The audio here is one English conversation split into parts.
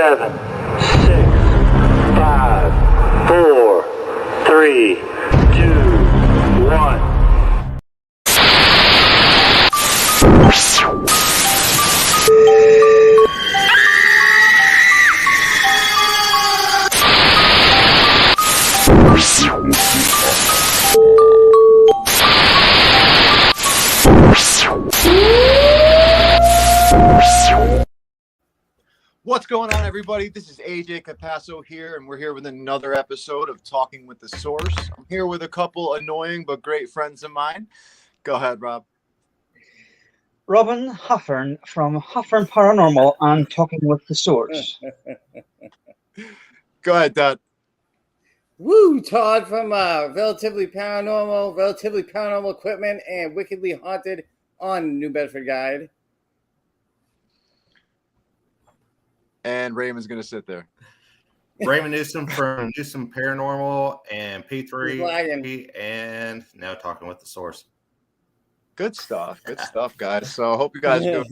7, 6, 5, 4, 3, 2, 1. What's going on, everybody? This is AJ Capasso here, and we're here with another episode of Talking with the Source. I'm here with a couple annoying but great friends of mine. Go ahead, Rob. Robin Huffern from Huffern Paranormal on Talking with the Source. Go ahead, Dad. Woo! Todd from Relatively Paranormal Equipment and Wickedly Haunted on New Bedford Guide. And Raymond's going to sit there. Raymond Newsom from Newsom Paranormal and P3 and now Talking with the Source. Good stuff, guys. So I hope you guys do.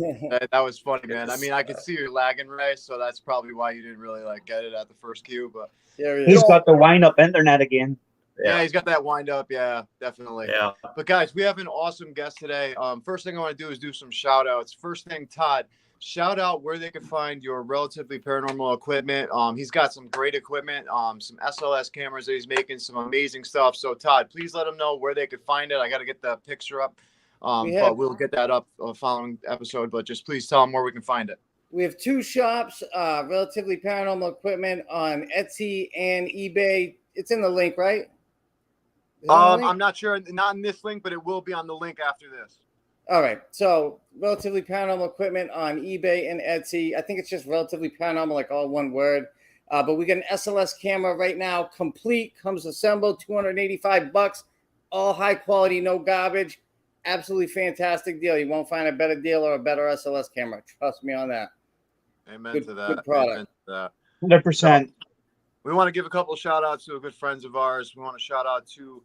That was funny, man. I mean, I could see you're lagging, Ray, so that's probably why you didn't really get it at the first cue. But he's got the wind-up internet again. Yeah, he's got that wind-up. Yeah, definitely. Yeah. But guys, we have an awesome guest today. First thing I want to do is do some shout-outs. First thing, Todd. Shout out where they can find your Relatively Paranormal equipment. He's got some great equipment, some SLS cameras that he's making, some amazing stuff. So, Todd, please let them know where they could find it. I got to get the picture up, but we'll get that up following episode. But just please tell them where we can find it. We have two shops, Relatively Paranormal Equipment on Etsy and eBay. It's in the link, right? I'm not sure. Not in this link, but it will be on the link after this. All right, so Relatively Paranormal Equipment on eBay and Etsy. I think it's just Relatively Paranormal, like all one word. But we got an SLS camera right now, complete, comes assembled, $285, all high quality, no garbage. Absolutely fantastic deal. You won't find a better deal or a better SLS camera. Trust me on that. Amen good, to that. Good product. Amen to that. 100%. So, we want to give a couple of shout outs to good friends of ours. We want to shout out to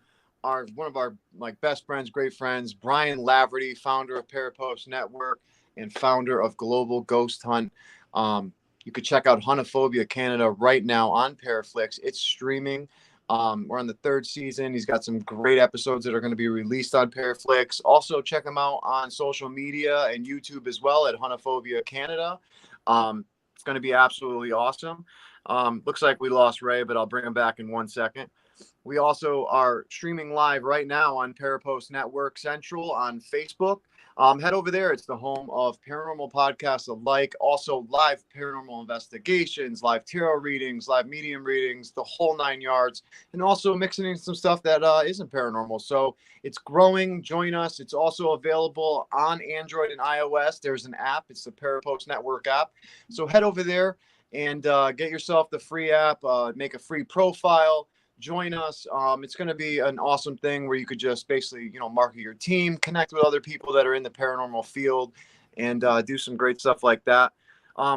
one of our best friends, great friends, Brian Laverty, founder of Parapost Network and founder of Global Ghost Hunt. You could check out Huntophobia Canada right now on Paraflix. It's streaming. We're on the 3rd season. He's got some great episodes that are going to be released on Paraflix. Also, check him out on social media and YouTube as well at Huntophobia Canada. It's going to be absolutely awesome. Looks like we lost Ray, but I'll bring him back in 1 second. We also are streaming live right now on Parapost Network Central on Facebook. Head over there. It's the home of paranormal podcasts alike. Also live paranormal investigations, live tarot readings, live medium readings, the whole 9 yards, and also mixing in some stuff that isn't paranormal. So it's growing. Join us. It's also available on Android and iOS. There's an app. It's the Parapost Network app. So head over there and get yourself the free app, make a free profile. Join us. It's going to be an awesome thing where you could just basically, market your team, connect with other people that are in the paranormal field, and do some great stuff like that.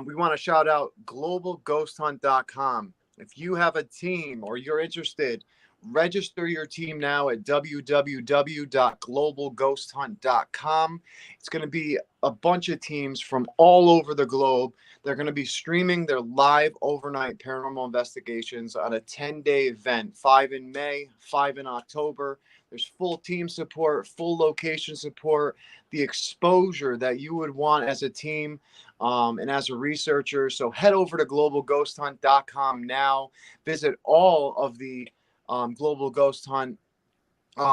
We want to shout out globalghosthunt.com. If you have a team or you're interested, register your team now at www.globalghosthunt.com. It's going to be a bunch of teams from all over the globe. They're going to be streaming their live overnight paranormal investigations on a 10-day event, 5 in May, 5 in October. There's full team support, full location support, the exposure that you would want as a team and as a researcher. So head over to globalghosthunt.com now. Visit all of the Global Ghost Hunt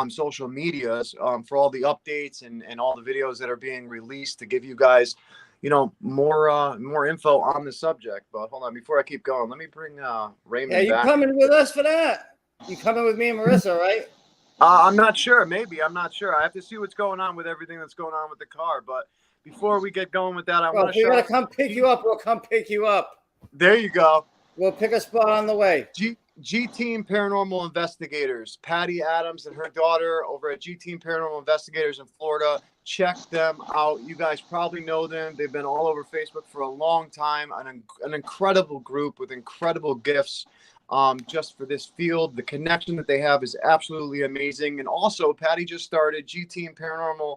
social medias for all the updates and all the videos that are being released to give you guys more info on the subject. But hold on, before I keep going, let me bring Raymond back. Yeah, you coming with us for that? You coming with me and Marissa, right? I'm not sure. Maybe. I'm not sure. I have to see what's going on with everything that's going on with the car. But before we get going with that, I want to show. We're gonna come pick you up. We'll come pick you up. There you go. We'll pick a spot on the way. G-Team Paranormal Investigators, Patty Adams and her daughter over at G-Team Paranormal Investigators in Florida. Check them out. You guys probably know them. They've been all over Facebook for a long time. An incredible group with incredible gifts just for this field. The connection that they have is absolutely amazing. And also, Patty just started G-Team Paranormal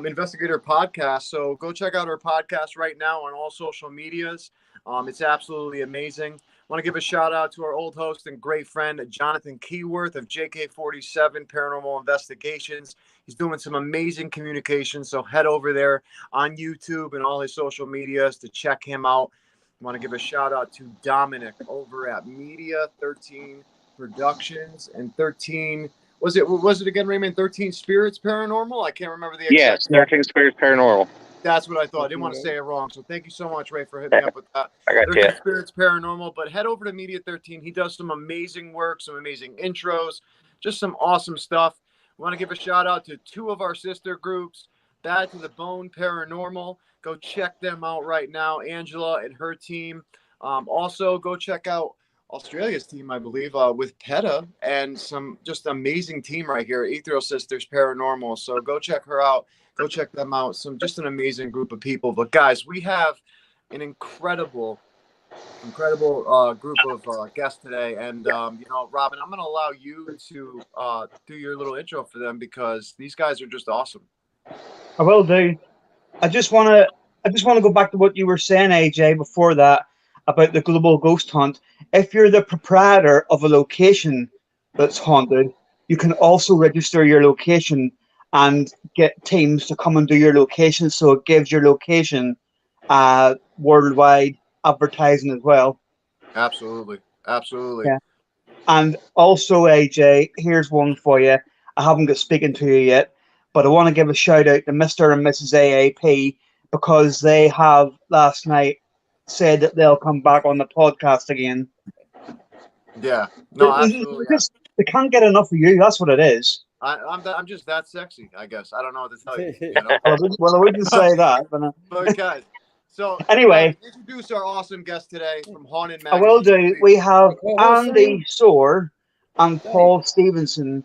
investigator podcast. So go check out our podcast right now on all social medias. It's absolutely amazing. I want to give a shout out to our old host and great friend, Jonathan Keyworth of JK47 Paranormal Investigations. He's doing some amazing communication. So head over there on YouTube and all his social medias to check him out. I want to give a shout out to Dominic over at Media 13 Productions and 13. Was it again, Raymond? 13 Spirits Paranormal? I can't remember the exact. Yes, 13 Spirits Paranormal. That's what I thought. I didn't want to say it wrong. So thank you so much, Ray, for hitting me up with that. I got 13 you. Spirits Paranormal. But head over to Media 13. He does some amazing work, some amazing intros, just some awesome stuff. I want to give a shout out to two of our sister groups, Bad to the Bone Paranormal. Go check them out right now, Angela and her team. Also, go check out Australia's team, I believe, with PETA and some just amazing team right here, A.E.Soar Sisters Paranormal. So go check her out. Go check them out. Just an amazing group of people. But guys, we have an incredible group of guests today. And Robin, I'm going to allow you to do your little intro for them because these guys are just awesome. I will do. I just want to go back to what you were saying, AJ, before that about the global ghost hunt. If you're the proprietor of a location that's haunted, you can also register your location and get teams to come and do your location. So it gives your location worldwide advertising as well. Absolutely. Yeah. And also, AJ, here's one for you. I haven't got speaking to you yet, but I want to give a shout out to Mr. and Mrs. AAP because they have last night said that they'll come back on the podcast again. Yeah, no, absolutely. They can't get enough of you. That's what it is. I'm just that sexy, I guess. I don't know what to tell you. Well, I wouldn't say that. But guys, so anyway, introduce our awesome guest today from Haunted Magazine. I will do. We have A.E.Soar and Paul Stevenson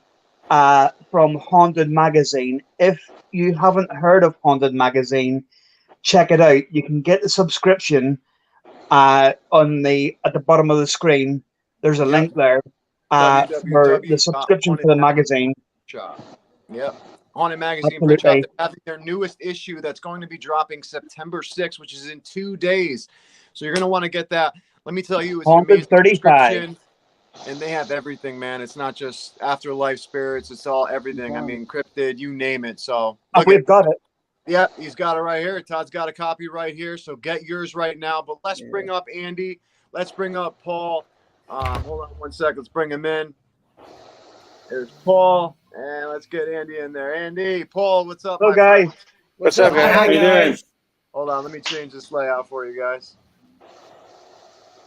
from Haunted Magazine. If you haven't heard of Haunted Magazine, check it out. You can get the subscription at the bottom of the screen. There's a link there for the subscription for the magazine. Yep. Haunted Magazine Absolutely. having their newest issue that's going to be dropping September 6th, which is in 2 days. So you're going to want to get that. Let me tell you, it's an amazing subscription. And they have everything, man. It's not just afterlife spirits. It's all everything. I mean, cryptid, you name it. So we've got it. Yeah, he's got it right here. Todd's got a copy right here. So get yours right now. But let's bring up Andy. Let's bring up Paul. Hold on 1 second. Let's bring him in. There's Paul. And let's get Andy in there. Andy, Paul, what's up? Hello, guys. What's up, guys? How you doing? Hold on. Let me change this layout for you guys.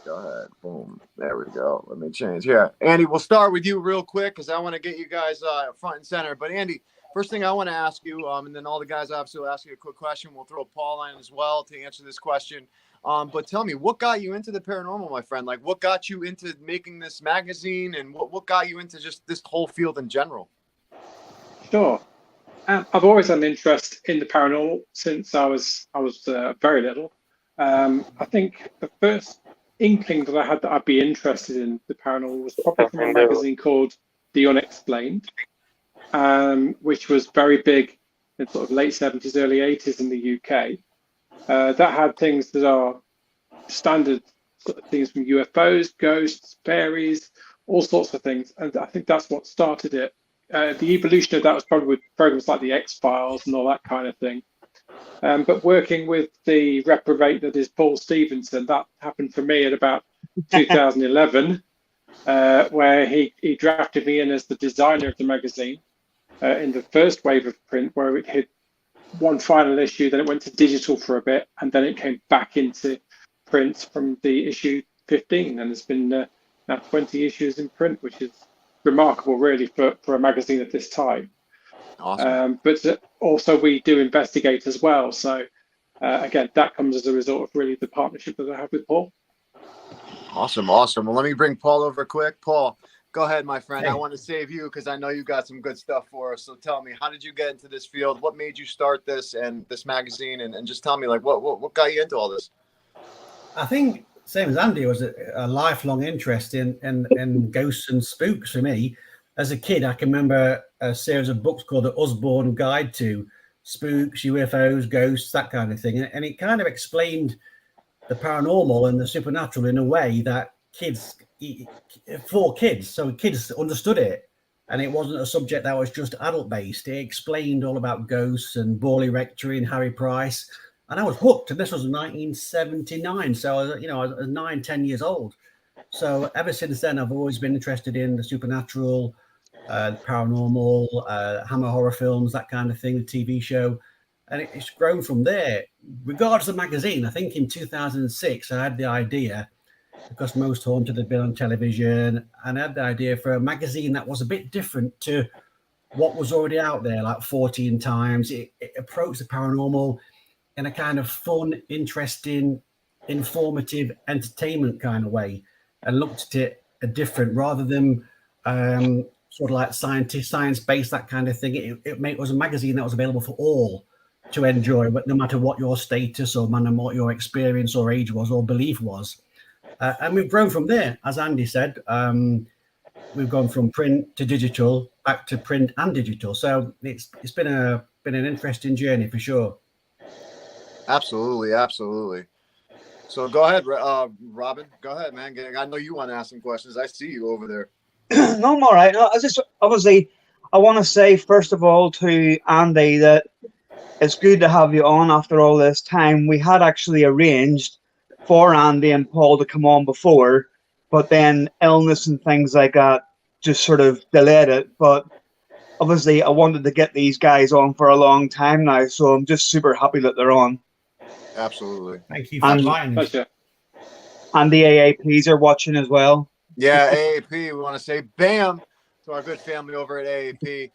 Go ahead. Boom. There we go. Let me change here. Andy, we'll start with you real quick because I want to get you guys front and center. But Andy, first thing I want to ask you, and then all the guys obviously will ask you a quick question. We'll throw Paul in as well to answer this question. But tell me, what got you into the paranormal, my friend? Like, what got you into making this magazine, and what got you into just this whole field in general? Sure. I've always had an interest in the paranormal since I was very little. I think the first inkling that I had that I'd be interested in the paranormal was probably from a magazine called The Unexplained, which was very big in sort of late 70s, early 80s in the UK. That had things that are standard sort of things from UFOs, ghosts, fairies, all sorts of things. And I think that's what started it. The evolution of that was probably with programs like the X-Files and all that kind of thing. But working with the reprobate that is Paul Stevenson, that happened for me at about 2011, where he drafted me in as the designer of the magazine in the first wave of print, where it hit one final issue, then it went to digital for a bit, and then it came back into print from the issue 15, and it's been now 20 issues in print, which is remarkable, really, for a magazine at this time. Awesome. But also we do investigate as well. So again, that comes as a result of really the partnership that I have with Paul. Awesome. Well, let me bring Paul over quick. Paul, go ahead, my friend. I want to save you because I know you got some good stuff for us. So tell me, how did you get into this field? What made you start this and this magazine? And just tell me, like, what got you into all this? I think same as Andy, was a lifelong interest in ghosts and spooks for me. As a kid, I can remember a series of books called the Usborne Guide to spooks, UFOs, ghosts, that kind of thing. And it kind of explained the paranormal and the supernatural in a way that for kids, so kids understood it. And it wasn't a subject that was just adult based. It explained all about ghosts and Borley Rectory and Harry Price. And I was hooked. And this was 1979. So, I was 9, 10 years old. So ever since then, I've always been interested in the supernatural, the paranormal, Hammer horror films, that kind of thing, the TV show. And it's grown from there. Regardless of magazine, I think in 2006, I had the idea, because most haunted had been on television, and I had the idea for a magazine that was a bit different to what was already out there, like 14 Times. It approached the paranormal in a kind of fun, interesting, informative, entertainment kind of way, and looked at it different rather than sort of like science-based, that kind of thing. It was a magazine that was available for all to enjoy, but no matter what your status or no matter what your experience or age was or belief was. And we've grown from there, as Andy said. We've gone from print to digital, back to print and digital. So it's been an interesting journey for sure. Absolutely, absolutely. So go ahead, Robin. Go ahead, man. I know you want to ask some questions. I see you over there. No, I'm all right. No, I want to say first of all to Andy that it's good to have you on after all this time. We had actually arranged for Andy and Paul to come on before, but then illness and things like that just sort of delayed it. But obviously, I wanted to get these guys on for a long time now, so I'm just super happy that they're on. Absolutely. Thank you for inviting us. And the AAPs are watching as well. Yeah, AAP, we want to say bam to our good family over at AAP.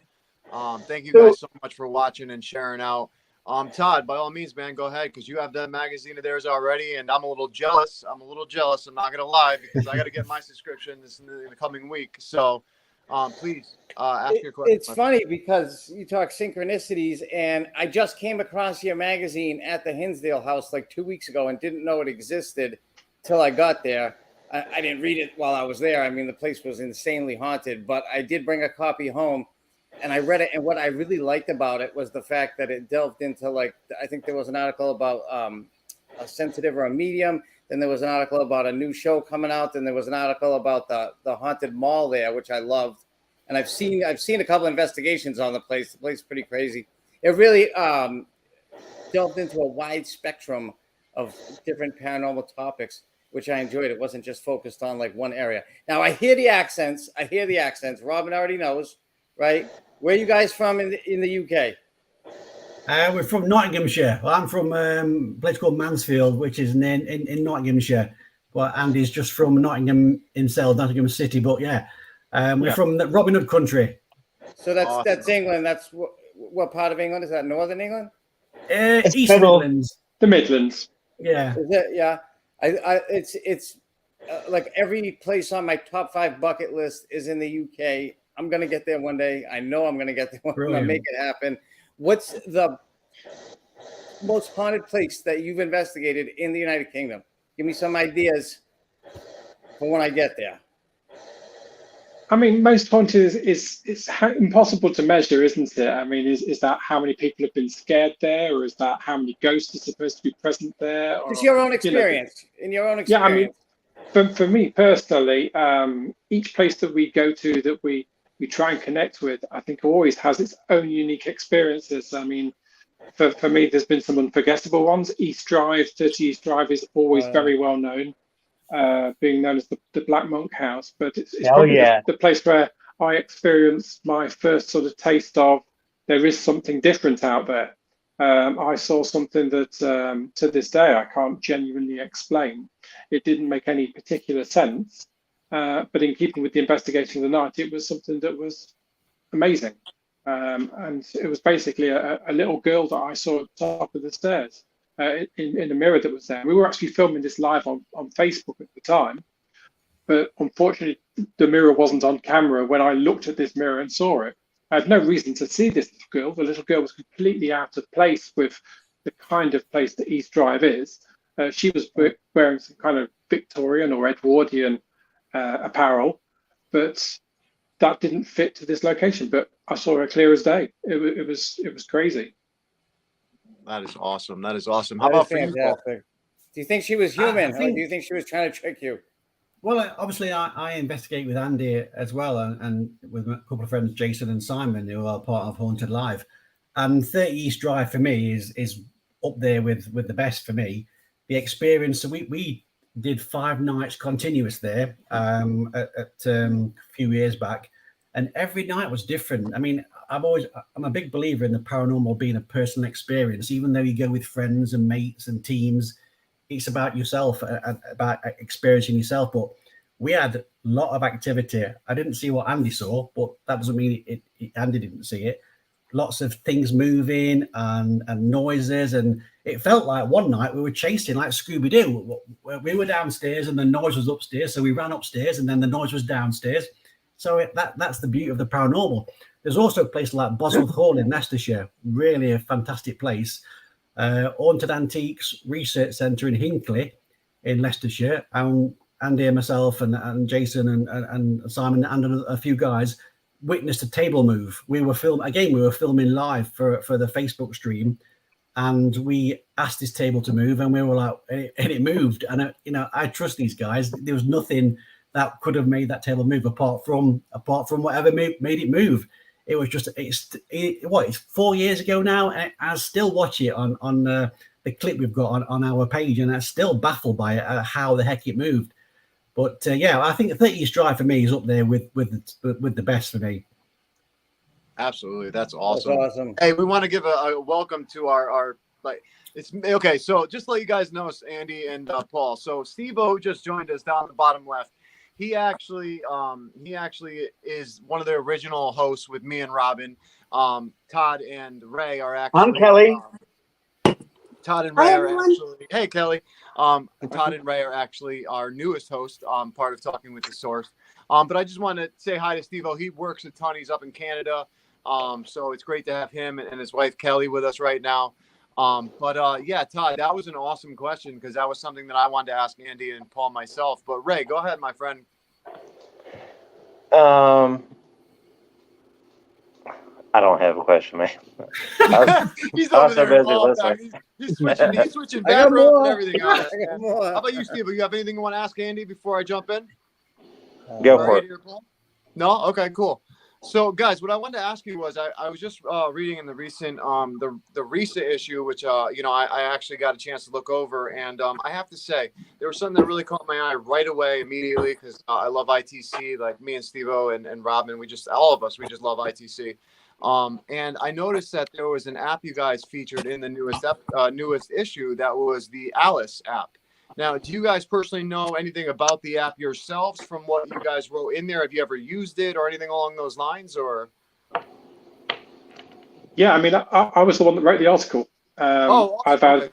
Thank you guys so much for watching and sharing out. Todd, by all means, man, go ahead, because you have that magazine of theirs already, and I'm a little jealous. I'm not going to lie, because I got to get my subscription in the coming week. So please ask your question. It's funny because you talk synchronicities, and I just came across your magazine at the Hinsdale house like 2 weeks ago and didn't know it existed till I got there. I didn't read it while I was there. I mean, the place was insanely haunted, but I did bring a copy home and I read it. And what I really liked about it was the fact that it delved into, like, I think there was an article about a sensitive or a medium. Then there was an article about a new show coming out. Then there was an article about the haunted mall there, which I loved. And I've seen a couple investigations on the place. The place is pretty crazy. It really delved into a wide spectrum of different paranormal topics, which I enjoyed. It wasn't just focused on like one area. Now I hear the accents. Robin already knows, right? Where are you guys from in the UK? We're from Nottinghamshire. Well, I'm from a place called Mansfield, which is in Nottinghamshire. Well, Andy's just from Nottingham himself, Nottingham City. But yeah, we're from the Robin Hood country. So that's England. That's what part of England is that? Northern England? East Midlands. The Midlands. Yeah. Is it? Yeah. It's like every place on my top 5 bucket list is in the UK. I'm gonna get there one day. I know I'm gonna get there one day. Make it happen. What's the most haunted place that you've investigated in the United Kingdom? Give me some ideas for when I get there. I mean, most haunted is impossible to measure, isn't it? I mean, is that how many people have been scared there, or is that how many ghosts are supposed to be present there? It's your own experience. In your own experience. Yeah, I mean, for me personally, each place that we go to that we try and connect with, I think always has its own unique experiences. I mean, for me, there's been some unforgettable ones. East Drive, 30 East Drive is always very well known, being known as the Black Monk House. But it's probably the place where I experienced my first sort of taste of there is something different out there. I saw something that to this day I can't genuinely explain. It didn't make any particular sense. But in keeping with the investigation of the night, it was something that was amazing. And it was basically a little girl that I saw at the top of the stairs in a mirror that was there. We were actually filming this live on Facebook at the time. But unfortunately, the mirror wasn't on camera when I looked at this mirror and saw it. I had no reason to see this little girl. The little girl was completely out of place with the kind of place that East Drive is. She was wearing some kind of Victorian or Edwardian apparel, but that didn't fit to this location. But I saw her clear as day. It was crazy. That is awesome. That is awesome. How about for you, Paul? Do you think she was human, or do you think she was trying to trick you? Well, obviously, I investigate with Andy as well, and with a couple of friends, Jason and Simon, who are part of HauntedLIVE. And 30 East Drive for me is up there with the best for me. The experience. So we did 5 nights continuous there at a few years back, and every night was different. I mean, I'm a big believer in the paranormal being a personal experience, even though you go with friends and mates and teams. It's about yourself, about experiencing yourself. But we had a lot of activity. I didn't see what Andy saw, but that doesn't mean Andy didn't see it. Lots of things moving and noises, and it felt like one night we were chasing like Scooby-Doo. We were downstairs and the noise was upstairs, so we ran upstairs and then the noise was downstairs. So that's the beauty of the paranormal. There's also a place like Bosworth Hall in Leicestershire, really a fantastic place. Haunted Antiques Research Centre in Hinckley in Leicestershire, and Andy and myself and Jason and Simon and a few guys witnessed a table move. We were filming live for the Facebook stream, and we asked this table to move, and we were like, and it moved. And I trust these guys. There was nothing that could have made that table move apart from whatever made it move. It was just it's 4 years ago now, and I still watch it on the clip we've got on our page, and I'm still baffled by it, how the heck it moved. But I think the 30 East Drive for me is up there with the best for me. Absolutely, that's awesome. That's awesome. Hey, we want to give a welcome to our it's okay. So just to let you guys know, Andy and Paul. So Steve-O just joined us down the bottom left. He actually is one of the original hosts with me and Robin. Todd and Ray are actually. I'm Kelly. Todd and Ray are actually. Hey, Kelly. Todd and Ray are actually our newest host. Part of Talking with the Source. But I just want to say hi to Steve-O. He works a ton. He's up in Canada. So it's great to have him and his wife Kelly with us right now. Todd, that was an awesome question because that was something that I wanted to ask Andy and Paul myself. But Ray, go ahead, my friend. I don't have a question, man. He's over there. He's switching backgrounds and everything. How about you, Steve? You have anything you want to ask Andy before I jump in? Go for it. No? Okay, cool. So, guys, what I wanted to ask you was, I was just reading in the recent the recent issue, which I actually got a chance to look over, and I have to say there was something that really caught my eye right away, immediately, because I love ITC, like me and Steve-O and Robin, we just love ITC. And I noticed that there was an app you guys featured in the newest issue that was the Alice app. Now, do you guys personally know anything about the app yourselves from what you guys wrote in there? Have you ever used it or anything along those lines? Or yeah, I mean, I was the one that wrote the article. Awesome.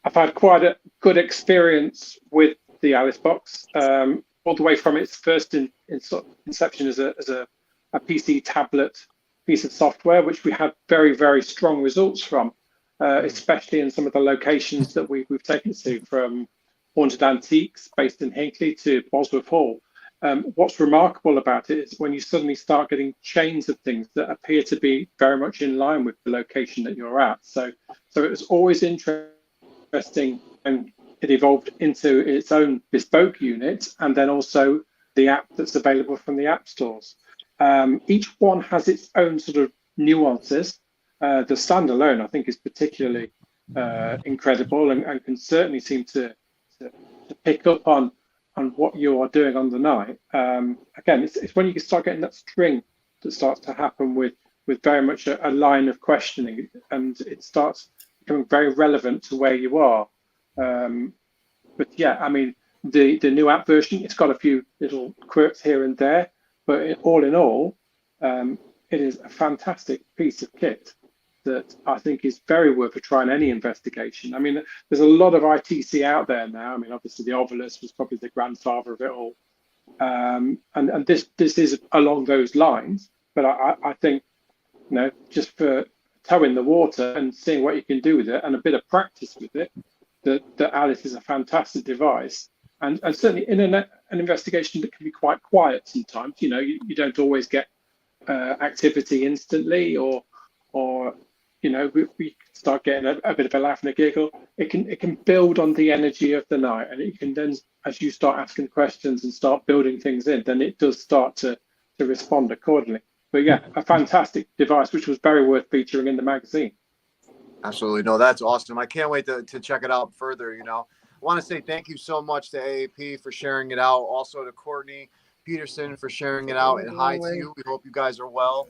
I've had quite a good experience with the Alice box, all the way from its first inception as a PC tablet piece of software, which we had very, very strong results from, especially in some of the locations that we've taken to, from Haunted Antiques based in Hinckley to Bosworth Hall. What's remarkable about it is when you suddenly start getting chains of things that appear to be very much in line with the location that you're at. So it was always interesting, and it evolved into its own bespoke unit, and then also the app that's available from the app stores. Each one has its own sort of nuances. The standalone, I think, is particularly incredible and can certainly seem to pick up on what you are doing on the night. Again, it's when you start getting that string that starts to happen with very much a line of questioning, and it starts becoming very relevant to where you are. But yeah, I mean, the new app version, it's got a few little quirks here and there, but all in all, it is a fantastic piece of kit that I think is very worth a try in any investigation. I mean, there's a lot of ITC out there now. I mean, obviously the Ovilus was probably the grandfather of it all. And this is along those lines, but I think, just for toe in the water and seeing what you can do with it and a bit of practice with it, that Alice is a fantastic device. And certainly in an investigation that can be quite quiet sometimes, you don't always get activity instantly or you know, we start getting a bit of a laugh and a giggle. It can build on the energy of the night, and it can then, as you start asking questions and start building things in, then it does start to respond accordingly. But yeah, a fantastic device, which was very worth featuring in the magazine. Absolutely. No, that's awesome. I can't wait to check it out further. You know, I want to say thank you so much to AAP for sharing it out. Also to Courtney Peterson for sharing it out, and hi to you. We hope you guys are well.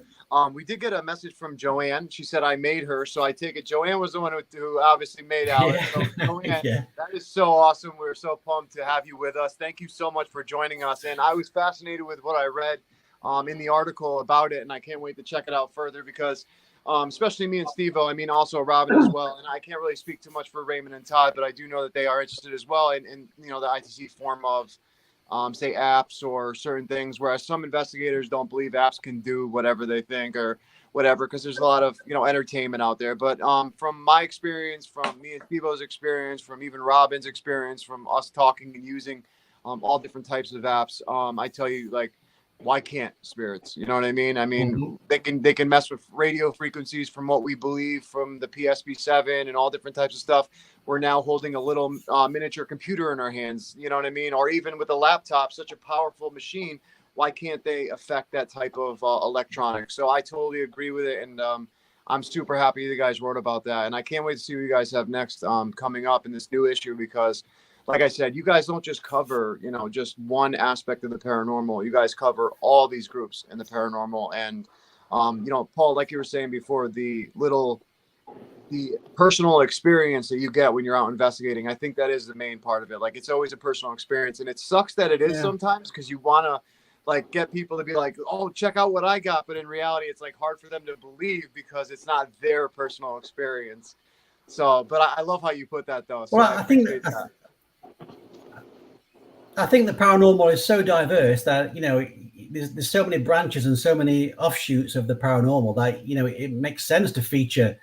We did get a message from Joanne. She said I made her, so I take it Joanne was the one who obviously made Alice. Yeah. So Joanne, Yeah. that is so awesome. We're so pumped to have you with us. Thank you so much for joining us. And I was fascinated with what I read in the article about it, and I can't wait to check it out further because especially me and Steve-O, I mean, also Robin as well. And I can't really speak too much for Raymond and Todd, but I do know that they are interested as well in you know, the ITC form of, say, apps or certain things, whereas some investigators don't believe apps can do whatever they think or whatever, because there's a lot of, you know, entertainment out there. But from my experience, from me and Steve-O's experience, from even Robin's experience, from us talking and using all different types of apps, I tell you, like, why can't spirits? You know what I mean? I mean, they can mess with radio frequencies from what we believe from the PSB7 and all different types of stuff. We're now holding a little miniature computer in our hands. You know what I mean? Or even with a laptop, such a powerful machine. Why can't they affect that type of electronics? So I totally agree with it. And I'm super happy you guys wrote about that. And I can't wait to see what you guys have next coming up in this new issue, because like I said, you guys don't just cover, you know, just one aspect of the paranormal. You guys cover all these groups in the paranormal. And, you know, Paul, like you were saying before, the personal experience that you get when you're out investigating, I think that is the main part of it. Like, it's always a personal experience. And it sucks that it is sometimes, because you want to, like, get people to be like, oh, check out what I got. But in reality, it's like hard for them to believe because it's not their personal experience. So, but I love how you put that, though. So Well, I think the paranormal is so diverse that, you know, there's so many branches and so many offshoots of the paranormal that, you know, it makes sense to feature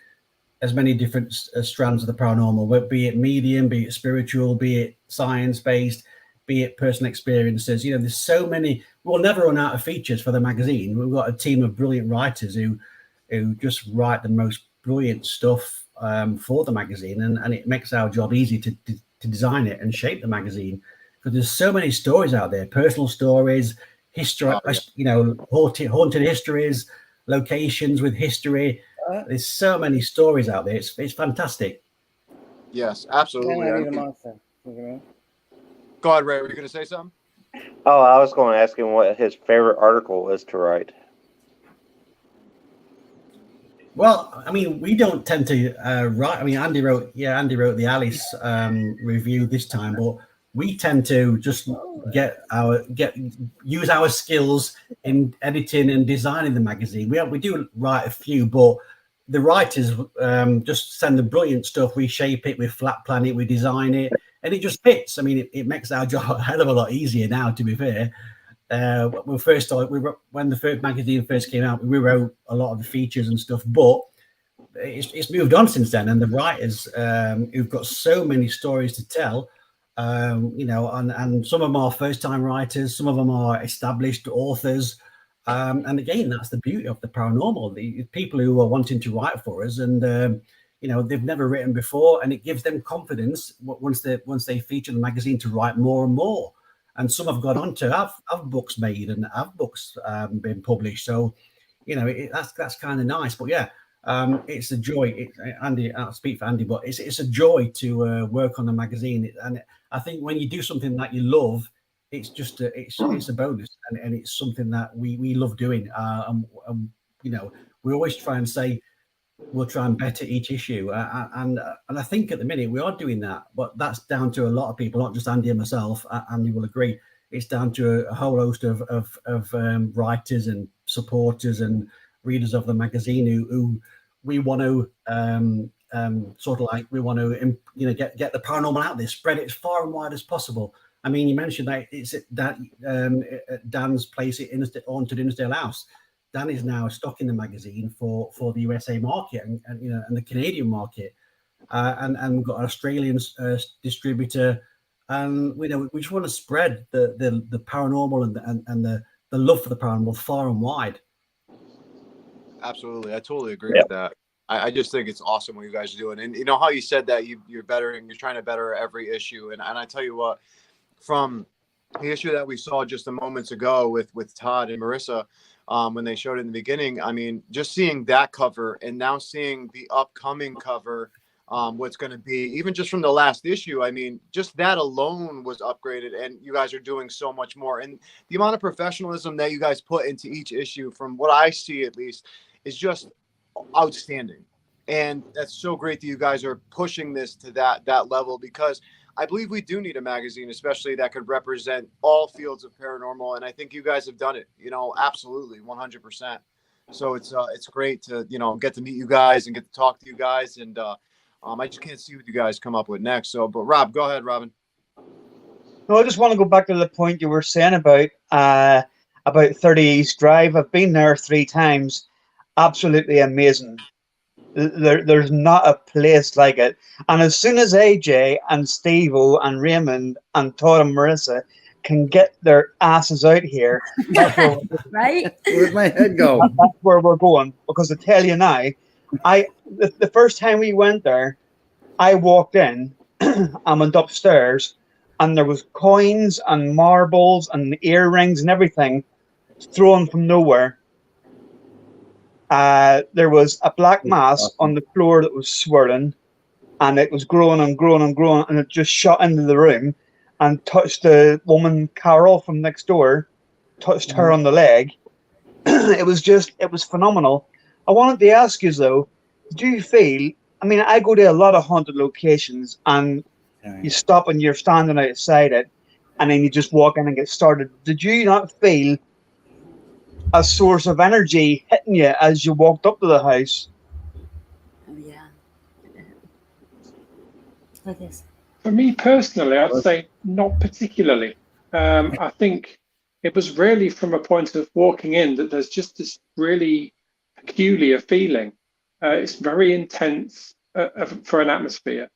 as many different strands of the paranormal, be it medium, be it spiritual, be it science-based, be it personal experiences. You know, there's so many. We'll never run out of features for the magazine. We've got a team of brilliant writers who just write the most brilliant stuff for the magazine, and it makes our job easy to design it and shape the magazine, because there's so many stories out there, personal stories, history, you know, haunted histories, locations with history. There's so many stories out there. It's fantastic. Yes, absolutely. Go ahead, Ray. Were you going to say something? Oh, I was going to ask him what his favorite article was to write. Well, I mean, we don't tend to write. I mean, Andy wrote the Alice review this time, but we tend to just use our skills in editing and designing the magazine. We do write a few, but the writers just send the brilliant stuff. We shape it, we flat plan it, we design it, and it just fits. I mean, it makes our job a hell of a lot easier now, to be fair. When the first magazine first came out, we wrote a lot of the features and stuff, but it's moved on since then. And the writers who've got so many stories to tell, you know, and some of them are first-time writers, some of them are established authors. And again, that's the beauty of the paranormal. The people who are wanting to write for us, and you know, they've never written before, and it gives them confidence once they feature the magazine to write more and more. And some have gone on to have books made and have books been published. So, you know, that's kind of nice. But yeah, it's a joy. Andy, I'll speak for Andy, but it's a joy to work on the magazine. And I think when you do something that you love, it's just it's a bonus, and it's something that we love doing. You know, we always try and say we'll try and better each issue, and I think at the minute we are doing that. But that's down to a lot of people, not just Andy and myself. Andy will agree. It's down to a whole host of writers and supporters and readers of the magazine who we want to sort of like, we want to, you know, get the paranormal out there, spread it as far and wide as possible. I mean, you mentioned that it's that Dan's place at Haunted Innisdale House. Dan is now stocking the magazine for the USA market and you know, and the Canadian market, and we've got an Australian distributor, and we just want to spread the paranormal and the love for the paranormal far and wide. Absolutely, I totally agree with that. I just think it's awesome what you guys are doing. And you know how you said that you're bettering, you're trying to better every issue. And I tell you what, from the issue that we saw just a moments ago with Todd and Marissa, when they showed it in the beginning, I mean, just seeing that cover and now seeing the upcoming cover, what's going to be, even just from the last issue, I mean, just that alone was upgraded, and you guys are doing so much more. And the amount of professionalism that you guys put into each issue, from what I see at least, is just outstanding. And that's so great that you guys are pushing this to that level, because I believe we do need a magazine, especially that could represent all fields of paranormal. And I think you guys have done it, absolutely 100%. So it's great to, get to meet you guys and get to talk to you guys. And I just can't see what you guys come up with next. So, but Rob, go ahead, Robin. No, I just want to go back to the point you were saying about 30 East Drive. I've been there 3 times. Absolutely amazing. There's not a place like it. And as soon as AJ and Steve-O and Raymond and Todd and Marissa can get their asses out here, that's where right? Where'd my head go? That's where we're going. Because I tell you now, the first time we went there, I walked in and went upstairs, and there was coins and marbles and earrings and everything thrown from nowhere. There was a black mass on the floor that was swirling, and it was growing and growing and growing, and it just shot into the room and touched the woman Carol from next door, touched her on the leg. It was phenomenal. I wanted to ask you though, do you feel, I mean, I go to a lot of haunted locations, and you stop and you're standing outside it, and then you just walk in and get started. Did you not feel a source of energy hitting you as you walked up to the house? Oh, yeah. Like this. For me personally, I'd say not particularly. I think it was really from a point of walking in that there's just this really peculiar feeling. It's very intense for an atmosphere.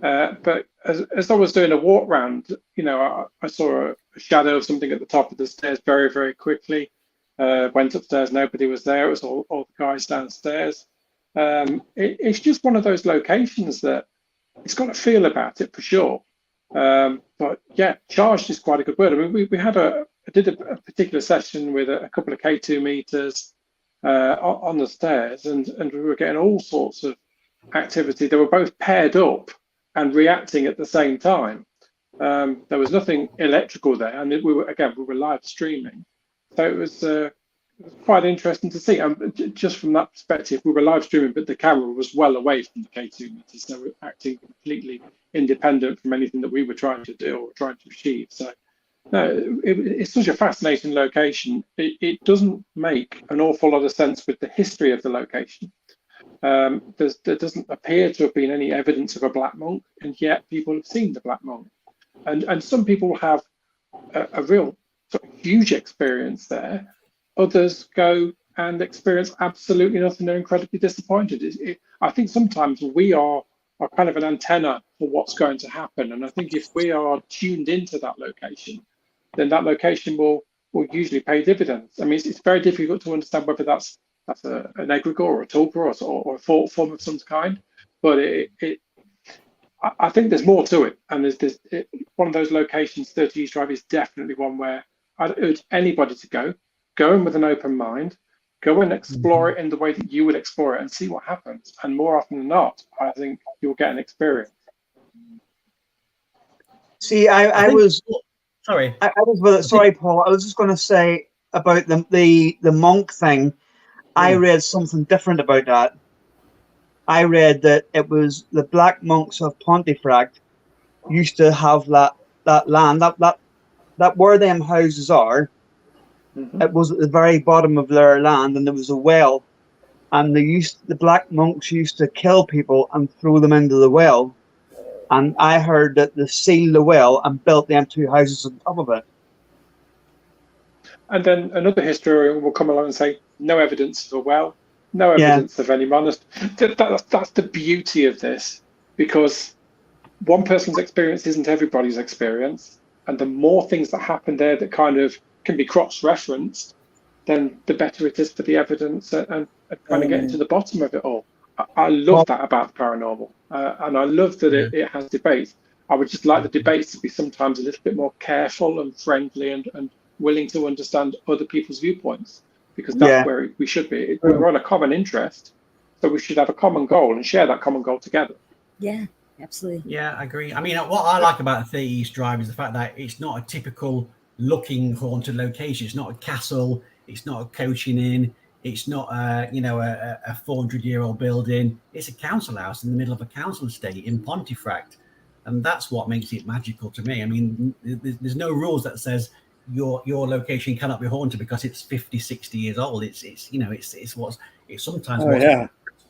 But as I was doing a walk round, I saw a shadow of something at the top of the stairs very, very quickly. Went upstairs, nobody was there. It was all the guys downstairs. It's just one of those locations that it's got a feel about it for sure. But yeah, charged is quite a good word. I mean, I did a particular session with a couple of K2 meters on the stairs, and we were getting all sorts of activity. They were both paired up and reacting at the same time. There was nothing electrical there, and we were live streaming. So it was quite interesting to see. Just from that perspective, we were live streaming, but the camera was well away from the K2 meters. They were acting completely independent from anything that we were trying to do or trying to achieve. So no, it's such a fascinating location. It doesn't make an awful lot of sense with the history of the location. There doesn't appear to have been any evidence of a black monk, and yet people have seen the black monk. And some people have a real sort of huge experience there. Others go and experience absolutely nothing. They're incredibly disappointed. I think sometimes we are kind of an antenna for what's going to happen. And I think if we are tuned into that location, then that location will usually pay dividends. I mean, it's very difficult to understand whether that's an egregore or a tulpa or a thought form of some kind. But I think there's more to it. And there's one of those locations, 30 East Drive, is definitely one where I'd urge anybody to go in with an open mind, go and explore it in the way that you would explore it and see what happens. And more often than not, I think you'll get an experience. See, sorry, Paul. I was just going to say about the monk thing. I read something different about that. I read that it was the black monks of Pontefract used to have that land, that where them houses are. It was at the very bottom of their land, and there was a well, and the black monks used to kill people and throw them into the well. And I heard that they sealed the well and built them 2 houses on top of it. And then another historian will come along and say, no evidence of a well, no evidence of any monastery. That's the beauty of this, because one person's experience isn't everybody's experience. And the more things that happen there that kind of can be cross-referenced, then the better it is for the evidence and kind of getting to the bottom of it all. I love that about the paranormal, and I love that it has debates. I would just like the debates to be sometimes a little bit more careful and friendly and willing to understand other people's viewpoints, because that's where we should be. We're on a common interest, so we should have a common goal and share that common goal together. Yeah, absolutely. Yeah, I agree. I mean, what I like about 30 East Drive is the fact that it's not a typical looking haunted location. It's not a castle. It's not a coaching inn. It's not a 400-year-old building. It's a council house in the middle of a council estate in Pontefract, and that's what makes it magical to me. I mean, there's no rules that says your location cannot be haunted because it's 50, 60 years old. It's sometimes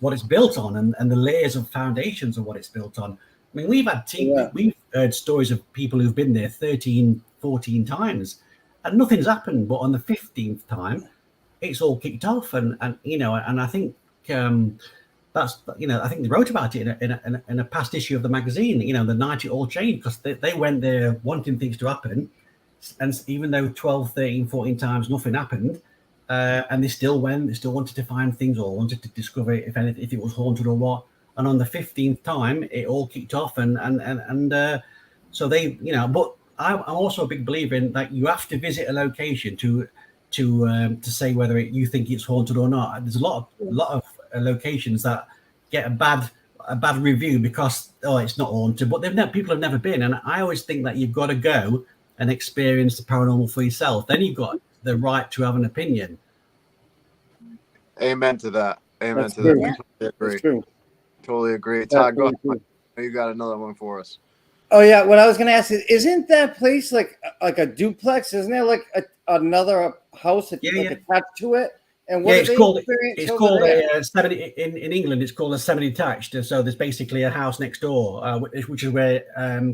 what it's built on, and the layers of foundations of what it's built on. I mean, we've heard stories of people who've been there 13, 14 times, and nothing's happened. But on the 15th time, it's all kicked off, and I think that's I think they wrote about it in a past issue of the magazine. The night it all changed, because they went there wanting things to happen, and even though 12, 13, 14 times nothing happened. And they still went. They still wanted to find things, or wanted to discover if it was haunted or what. And on the 15th time, it all kicked off, and so they, But I'm also a big believer in that you have to visit a location to say whether you think it's haunted or not. There's a lot of locations that get a bad review because it's not haunted, but people have never been. And I always think that you've got to go and experience the paranormal for yourself. Then you've got the right to have an opinion. Amen to that. Amen That's to that. true. Totally agree. That's true. Totally agree. Todd, go True. ahead. You got another one for us. Oh yeah, what I was going to ask is, isn't that place like a duplex? Isn't there like another house attached to it? And what it's called a 70 in England. It's called a semi-detached. So there's basically a house next door, which is where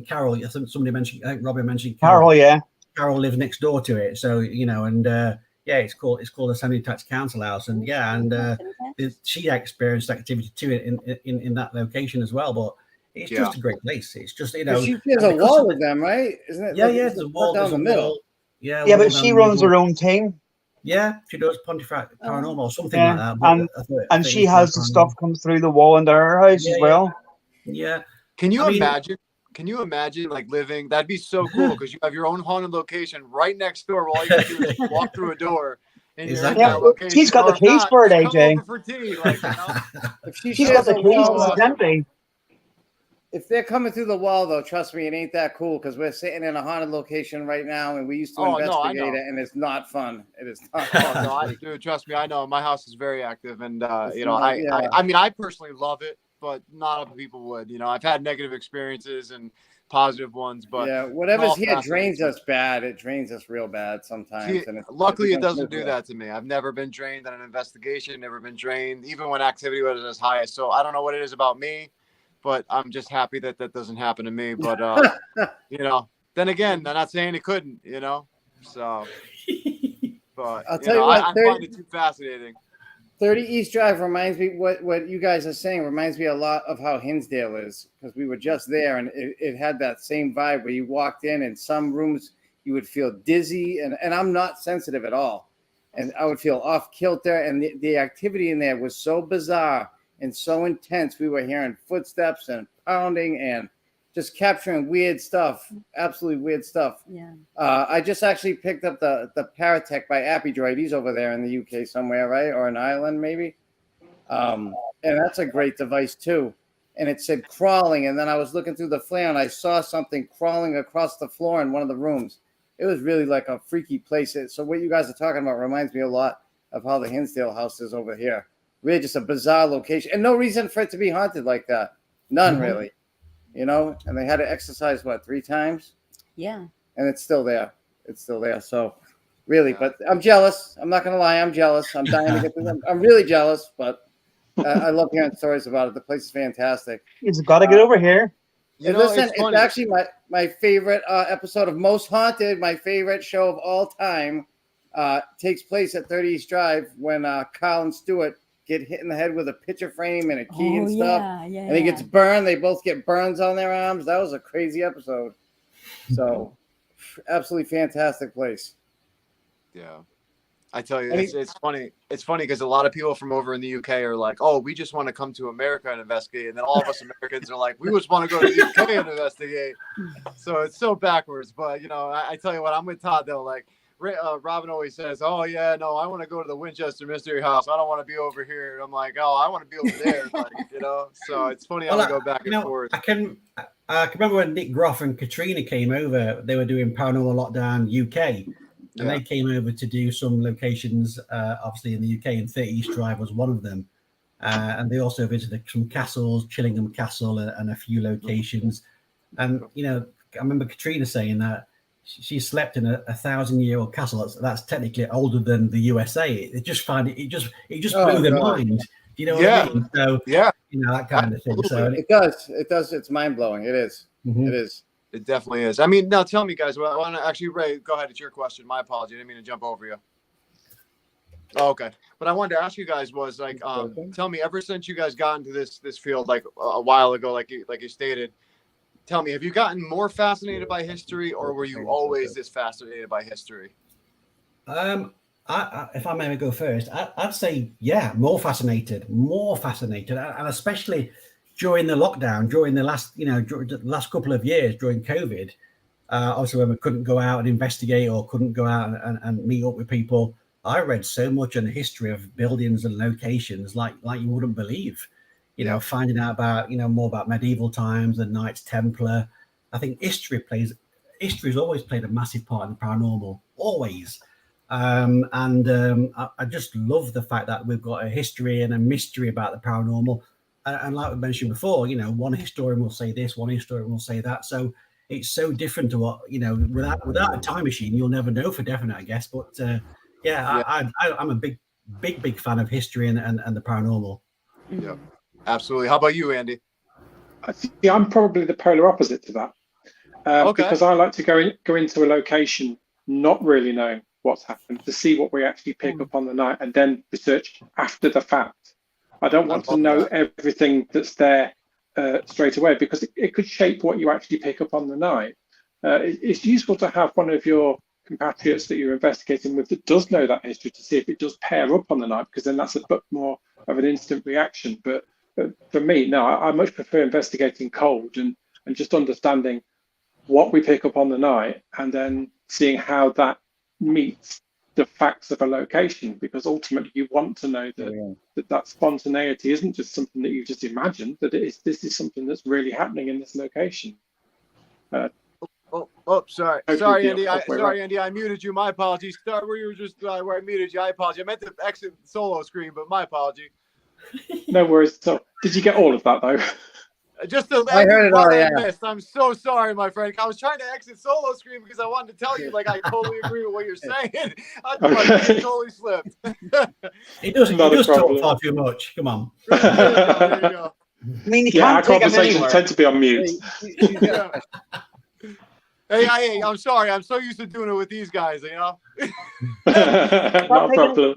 Carol. Somebody mentioned. I think Robbie mentioned Carol. Carol lives next door to it. So it's called a semi-detached council house, and she experienced activity too in that location as well. But it's just a great place. It's just she has a wall with them, right? Isn't it? There's a wall down the middle. But she runs her own team. Yeah, she does Pontefract Paranormal or something like that. And she has the stuff come through the wall into her house as well. Yeah. Can you imagine? Can you imagine like living? That'd be so cool because you have your own haunted location right next door. All you can do is walk through a door. And she's got the keys for it, AJ. Come over for tea, like, she's got the keys. It's empty. If they're coming through the wall, though, trust me, it ain't that cool because we're sitting in a haunted location right now, and we used to investigate it, and it's not fun. It is not fun. Dude, trust me, I know. My house is very active, and I mean, I personally love it, but not other people would. I've had negative experiences and positive ones, but whatever's here drains us bad. It drains us real bad sometimes. Luckily, it doesn't do that to me. I've never been drained on an investigation. Never been drained, even when activity was as high. So I don't know what it is about me. But I'm just happy that doesn't happen to me. But, then again, I'm not saying it couldn't, So, but I'll tell you what, I find it too fascinating. 30 East Drive reminds me, what you guys are saying reminds me a lot of how Hinsdale is, because we were just there and it had that same vibe where you walked in and some rooms you would feel dizzy. And I'm not sensitive at all. And I would feel off kilter. And the activity in there was so bizarre and so intense. We were hearing footsteps and pounding and just capturing weird stuff, absolutely weird stuff. Yeah. I just actually picked up the Paratech by Appydroid. He's over there in the UK somewhere, right? Or in Ireland, maybe. And that's a great device too. And it said crawling. And then I was looking through the flare and I saw something crawling across the floor in one of the rooms. It was really like a freaky place. So what you guys are talking about reminds me a lot of how the Hinsdale house is over here. Really just a bizarre location and no reason for it to be haunted like that. None really, and they had to exercise 3 times. Yeah. And it's still there. So really, but I'm jealous. I'm not going to lie. I'm jealous. I'm dying to get to them. I'm really jealous, but I love hearing stories about it. The place is fantastic. You've got to get over here. Listen, it's actually my favorite episode of Most Haunted. My favorite show of all time takes place at 30 East Drive when Kyle and Stewart get hit in the head with a picture frame and a key and stuff. And he gets burned. They both get burns on their arms. That was a crazy episode. So absolutely fantastic place. Yeah. I tell you, it's funny. It's funny because a lot of people from over in the UK are like, "Oh, we just want to come to America and investigate," and then all of us Americans are like, "We just want to go to the UK and investigate." So it's so backwards. But you know, I tell you what, I'm with Todd though. Like Robin always says, "Oh yeah, no, I want to go to the Winchester Mystery House. I don't want to be over here." And I'm like, "Oh, I want to be over there." Like, you know, so it's funny how we go back and forth. I can remember when Nick Groff and Katrina came over. They were doing Paranormal Lockdown UK. And they came over to do some locations, obviously in the UK, and 30 East Drive was one of them. And they also visited some castles, Chillingham Castle, and a few locations. And, you know, I remember Katrina saying that she slept in a 1,000-year-old castle that's technically older than the USA. It just blew their mind. Do you know what I mean? So, you know, that kind of thing. So it does. It's mind blowing. It is. Mm-hmm. It is. It definitely is. I mean, now tell me, guys. Well, I want to actually, Ray, go ahead. It's your question. My apology. I didn't mean to jump over you. Oh, okay. What I wanted to ask you guys was like, tell me, ever since you guys got into this field, like a while ago, like you stated, tell me, have you gotten more fascinated by history, or were you always this fascinated by history? If I may go first, I'd say, more fascinated, and especially during the lockdown, during the last couple of years during COVID, obviously when we couldn't go out and investigate or couldn't go out and meet up with people, I read so much on the history of buildings and locations like you wouldn't believe. You know, finding out about more about medieval times, the Knights Templar. I think history has always played a massive part in the paranormal, always. I just love the fact that we've got a history and a mystery about the paranormal. And like we mentioned before, you know, one historian will say this, one historian will say that. So it's so different to what, you know, without a time machine, you'll never know for definite, I guess. But I'm a big fan of history and the paranormal. Yeah, absolutely. How about you, Andy? I'm probably the polar opposite to that. Because I like to go into a location not really knowing what's happened, to see what we actually pick up on the night and then research after the fact. I don't want to know everything that's there straight away, because it could shape what you actually pick up on the night. It's useful to have one of your compatriots that you're investigating with that does know that history, to see if it does pair up on the night, because then that's a bit more of an instant reaction. But for me, no, I much prefer investigating cold and just understanding what we pick up on the night and then seeing how that meets the facts of a location, because ultimately you want to know that spontaneity isn't just something that you just imagined, that this is something that's really happening in this location. Sorry, Andy. Andy, I muted you. My apologies. Start where you were just where I muted you. I apologize. I meant to exit the solo screen, but my apology. No worries. So, did you get all of that though? Just I heard it all. I missed. I'm so sorry, my friend. I was trying to exit solo screen because I wanted to tell you, like, I totally agree with what you're saying. I totally slipped. It does talk far too much. Come on. There you go. I mean, our conversations tend to be on mute. Hey, I'm sorry. I'm so used to doing it with these guys, you know. Not a problem.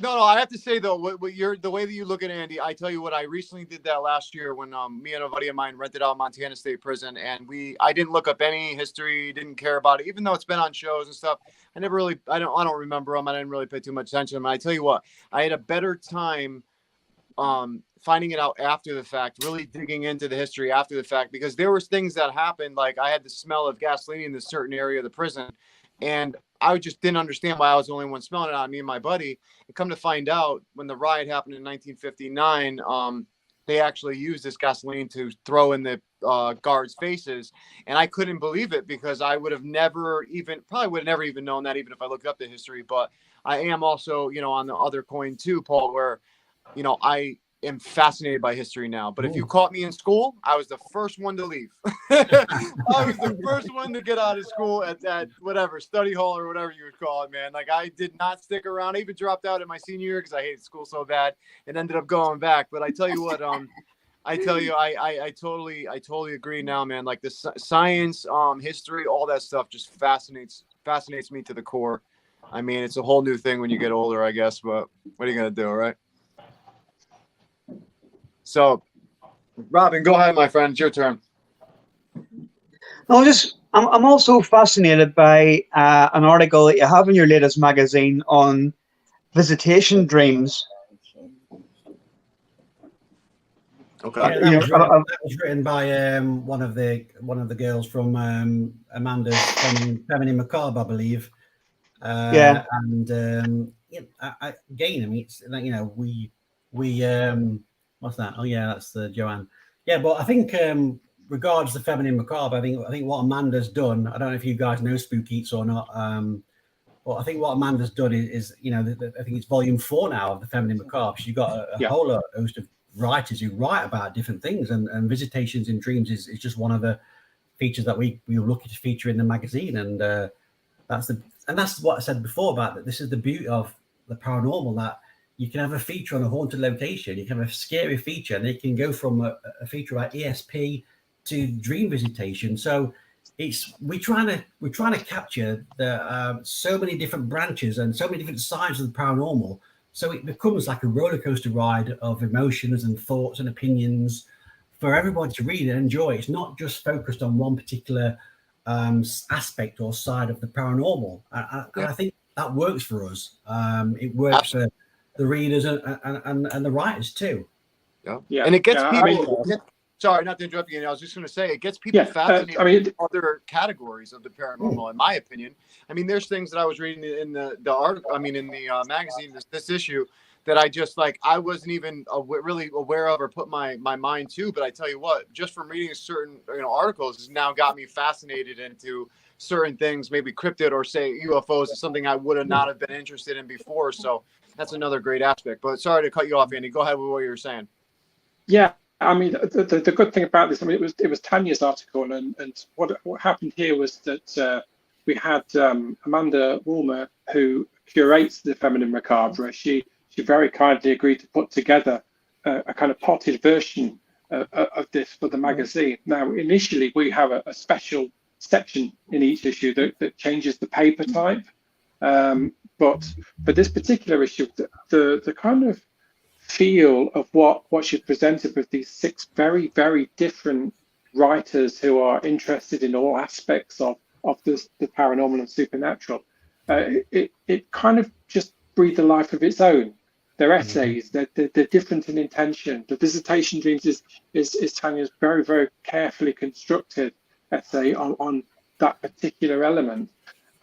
No, I have to say though, the way that you look at Andy, I tell you what, I recently did that last year when me and a buddy of mine rented out Montana State Prison, and I didn't look up any history, didn't care about it, even though it's been on shows and stuff. I don't remember them. I didn't really pay too much attention to them. And I tell you what, I had a better time finding it out after the fact, really digging into the history after the fact, because there was things that happened. Like I had the smell of gasoline in this certain area of the prison, and I just didn't understand why I was the only one smelling it on me and my buddy. And come to find out, when the riot happened in 1959, they actually used this gasoline to throw in the guards' faces. And I couldn't believe it, because I would have never even known that, even if I looked up the history. But I am also, you know, on the other coin too, Paul, where, you know, I am fascinated by history now. But if you caught me in school, I was the first one to leave. I was the first one to get out of school at whatever study hall or whatever you would call it, man. Like I did not stick around. I even dropped out in my senior year because I hated school so bad and ended up going back. But I tell you what, I totally agree now, man. Like the science, history, all that stuff just fascinates me to the core. I mean, it's a whole new thing when you get older, I guess. But what are you gonna do, right? So, Robin, go ahead, my friend. It's your turn. I was just I'm also fascinated by an article that you have in your latest magazine on visitation dreams. Okay. Yeah, that was written by one of the girls from Amanda's Feminine Macabre, I believe. Yeah. And again, I mean, it's like, you know, we what's that? Oh yeah, that's the Joanne. Yeah, but I think regards the Feminine Macabre, I think what Amanda's done. I don't know if you guys know Spook Eats or not. But I think what Amanda's done is you know, I think it's volume 4 now of the Feminine Macabre. She's got a whole host of writers who write about different things, and visitations in dreams is just one of the features that we were lucky to feature in the magazine, and that's what I said before about that. This is the beauty of the paranormal, that you can have a feature on a haunted location, you can have a scary feature, and it can go from a feature about ESP to dream visitation. So we're trying to capture the so many different branches and so many different sides of the paranormal. So it becomes like a roller coaster ride of emotions and thoughts and opinions for everybody to read and enjoy. It's not just focused on one particular aspect or side of the paranormal. And I think that works for us. It works for the readers and the writers too. Yeah. And it gets people. Sorry, not to interrupt you. I was just going to say, it gets people fascinated with other categories of the paranormal, in my opinion. I mean, there's things that I was reading in the article, in the magazine, this issue, that I just I wasn't even really aware of or put my mind to. But I tell you what, just from reading certain articles has now got me fascinated into certain things, maybe cryptid or say UFOs is something I would have not have been interested in before. So that's another great aspect. But sorry to cut you off, Andy. Go ahead with what you were saying. Yeah. I mean, the good thing about this, I mean, it was Tanya's article, and what happened here was that we had Amanda Woolmer, who curates the Feminine Macabre. She very kindly agreed to put together a kind of potted version of this for the magazine. Now, initially, we have a special section in each issue that changes the paper type, but for this particular issue, the kind of feel of what she presented with these 6 very, very different writers who are interested in all aspects of the paranormal and supernatural. It kind of just breathed a life of its own. Their essays, they're different in intention. The Visitation Dreams is Tanya's very, very carefully constructed essay on that particular element.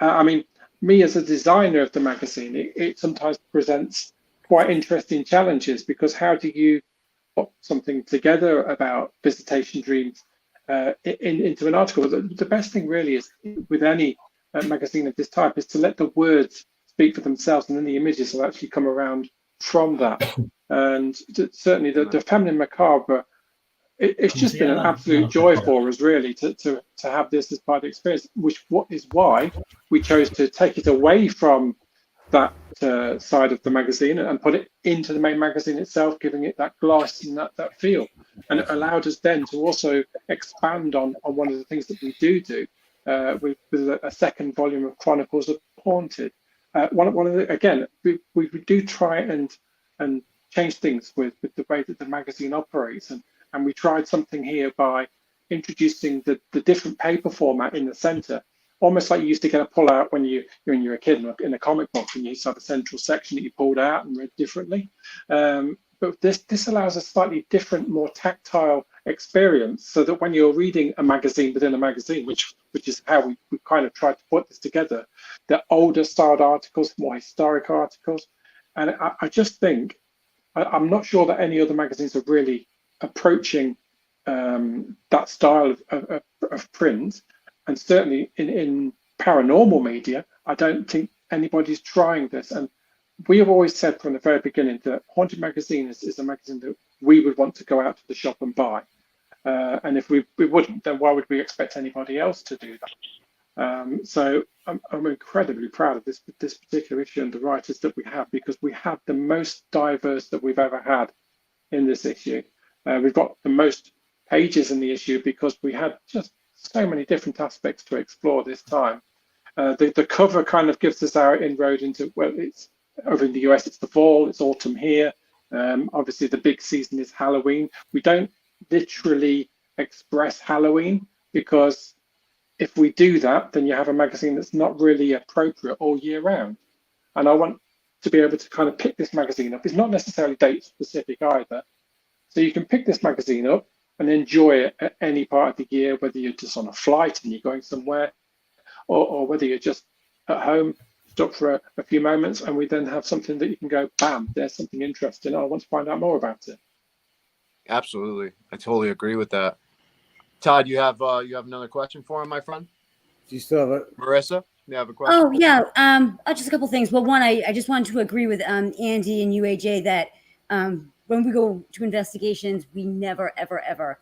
I mean, me as a designer of the magazine, it sometimes presents quite interesting challenges, because how do you put something together about visitation dreams into an article? The best thing really is with any magazine of this type is to let the words speak for themselves, and then the images will actually come around from that. And certainly the Feminine Macabre, it's just been an absolute joy for us, really, to have this as part of the experience, which is why we chose to take it away from that side of the magazine and put it into the main magazine itself, giving it that gloss and that feel. And it allowed us then to also expand on one of the things that we do with a second volume of Chronicles of Haunted. One of the, again, we do try and change things with the way that the magazine operates, and we tried something here by introducing the different paper format in the center, almost like you used to get a pull out when you were a kid in a comic book, and you used to have a central section that you pulled out and read differently. But this allows a slightly different, more tactile experience, so that when you're reading a magazine within a magazine, which is how we kind of tried to put this together, the older styled articles, more historic articles. And I just think, I'm not sure that any other magazines are really approaching that style of print. And certainly in paranormal media, I don't think anybody's trying this. And we have always said from the very beginning that Haunted Magazine is a magazine that we would want to go out to the shop and buy. And if we wouldn't, then why would we expect anybody else to do that? So I'm incredibly proud of this particular issue and the writers that we have, because we have the most diverse that we've ever had in this issue. We've got the most pages in the issue because we had just so many different aspects to explore this time. The cover kind of gives us our inroad into, well, it's over in the US, it's the fall, it's autumn here. Obviously, the big season is Halloween. We don't literally express Halloween because if we do that, then you have a magazine that's not really appropriate all year round. And I want to be able to kind of pick this magazine up. It's not necessarily date specific either. So you can pick this magazine up and enjoy it at any part of the year, whether you're just on a flight and you're going somewhere, or whether you're just at home, stop for a few moments, and we then have something that you can go, bam, there's something interesting. I want to find out more about it. Absolutely. I totally agree with that. Todd, you have another question for him, my friend? Do you still have it? Marissa, you have a question? Oh, yeah. Just a couple things. Well, one, I just wanted to agree with Andy and UAJ that when we go to investigations, we never, ever, ever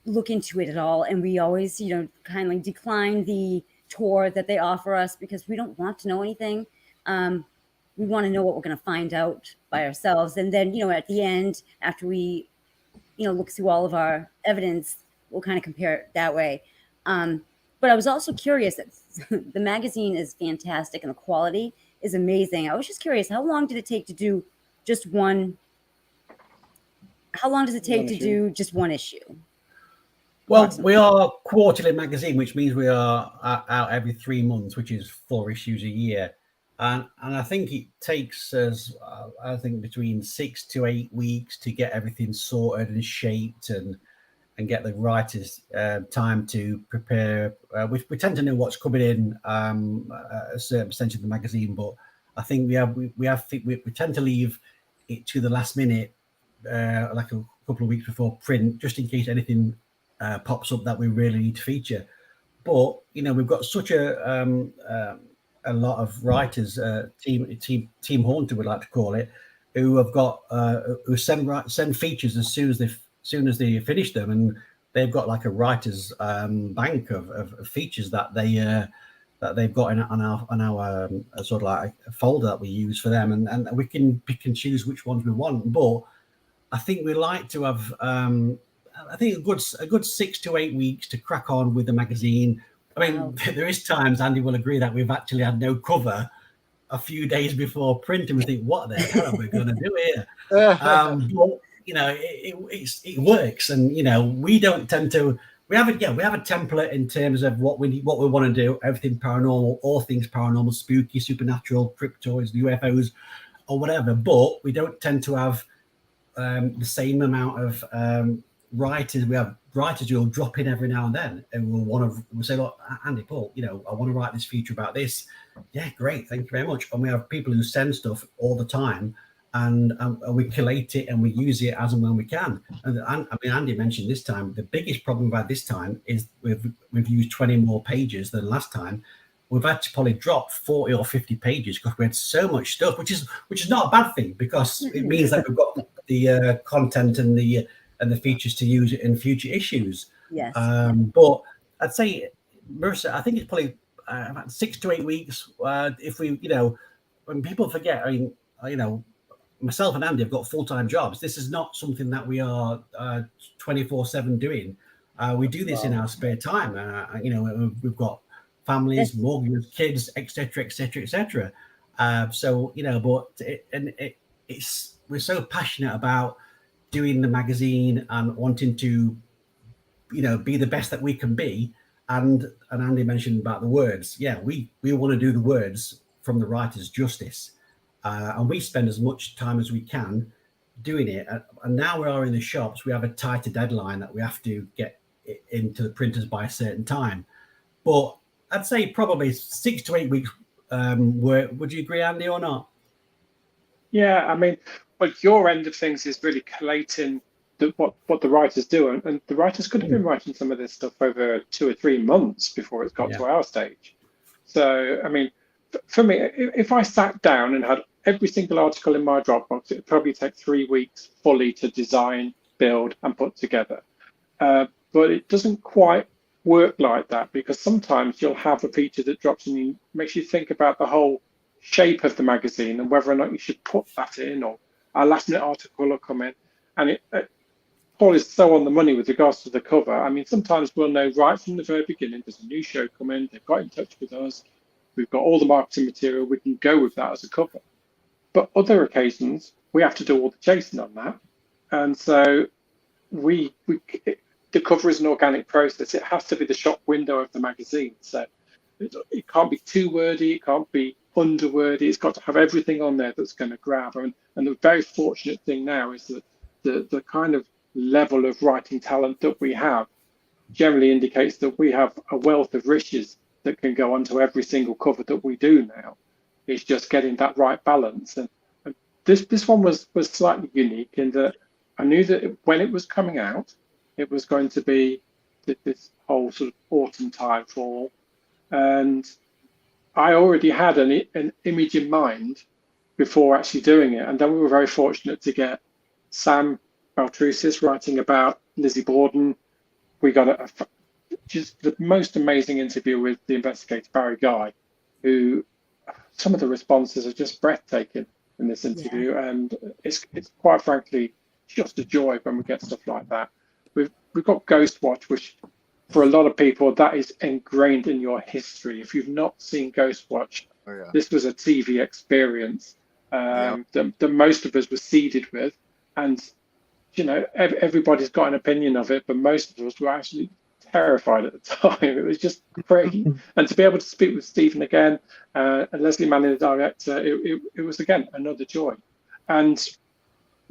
look into it at all. And we always, kindly decline the tour that they offer us because we don't want to know anything. We want to know what we're going to find out by ourselves. And then, at the end, after we, look through all of our evidence, we'll kind of compare it that way. But I was also curious that the magazine is fantastic and the quality is amazing. I was just curious, how long did it take to do just one? How long does it take to do just one issue? Well, we are quarterly magazine, which means we are out every 3 months, which is 4 issues a year. And I think it takes us, between 6 to 8 weeks to get everything sorted and shaped and get the writers time to prepare. We tend to know what's coming in a certain percentage of the magazine, but I think we tend to leave it to the last minute, like a couple of weeks before print, just in case anything pops up that we really need to feature. But we've got such a lot of writers, team Haunted, we'd like to call it, who have got who send features as soon as they finish them, and they've got like a writer's bank of features that they've got on our sort of like a folder that we use for them, and we can pick and choose which ones we want. But I think we like to have a good 6 to 8 weeks to crack on with the magazine. I mean, there is times, Andy will agree, that we've actually had no cover a few days before print, and we think, what the hell are we going to do here? But, it works, and we don't tend to. We have a template in terms of what we want to do. Everything paranormal, all things paranormal, spooky, supernatural, cryptoids, UFOs, or whatever. But we don't tend to have the same amount of writers. We have writers who will drop in every now and then and we'll say, look, Andy, Paul, I want to write this feature about this. Yeah, great, thank you very much. And we have people who send stuff all the time, and we collate it and we use it as and when we can. And Andy mentioned this time, the biggest problem we've had this time is we've used 20 more pages than last time. We've had to probably drop 40 or 50 pages because we had so much stuff, which is not a bad thing, because it means that we've got the content and the features to use in future issues. Yes. But I'd say, Marissa, I think it's probably about 6 to 8 weeks. If we, when people forget, myself and Andy have got full-time jobs. This is not something that we are 24/7 doing. We do this in our spare time. We've got families, mortgages, kids, etc., etc., etc. We're so passionate about doing the magazine and wanting to, be the best that we can be. And Andy mentioned about the words. Yeah, we want to do the words from the writers justice. And we spend as much time as we can doing it. And now we are in the shops, we have a tighter deadline that we have to get it into the printers by a certain time. But I'd say probably 6 to 8 weeks. Would you agree, Andy, or not? Yeah, well, your end of things is really collating what the writers do, and the writers could have been writing some of this stuff over 2 or 3 months before it's got to our stage. So, for me, if I sat down and had every single article in my Dropbox, it would probably take 3 weeks fully to design, build, and put together. But it doesn't quite work like that, because sometimes you'll have a feature that drops in and makes you think about the whole shape of the magazine and whether or not you should put that in, or a last minute article will come in. And Paul is so on the money with regards to the cover. Sometimes we'll know right from the very beginning, there's a new show coming, they've got in touch with us, we've got all the marketing material, we can go with that as a cover. But other occasions, we have to do all the chasing on that. And so the cover is an organic process. It has to be the shop window of the magazine. So it can't be too wordy. It can't be underwordy. It's got to have everything on there that's going to grab. And the very fortunate thing now is that the kind of level of writing talent that we have generally indicates that we have a wealth of riches that can go onto every single cover that we do now. It's just getting that right balance. And this one was slightly unique in that I knew that when it was coming out, it was going to be this whole sort of autumn tide fall. And I already had an image in mind before actually doing it. And then we were very fortunate to get Sam Baltrusis writing about Lizzie Borden. We got just the most amazing interview with the investigator, Barry Guy, who some of the responses are just breathtaking in this interview. Yeah. And it's quite frankly just a joy when we get stuff like that. We've got Ghostwatch, which for a lot of people, that is ingrained in your history. If you've not seen Ghostwatch, this was a TV experience that most of us were seeded with. And, you know, everybody's got an opinion of it, but most of us were actually terrified at the time. It was just great. And to be able to speak with Stephen again, and Leslie Manning, the director, it was, again, another joy. And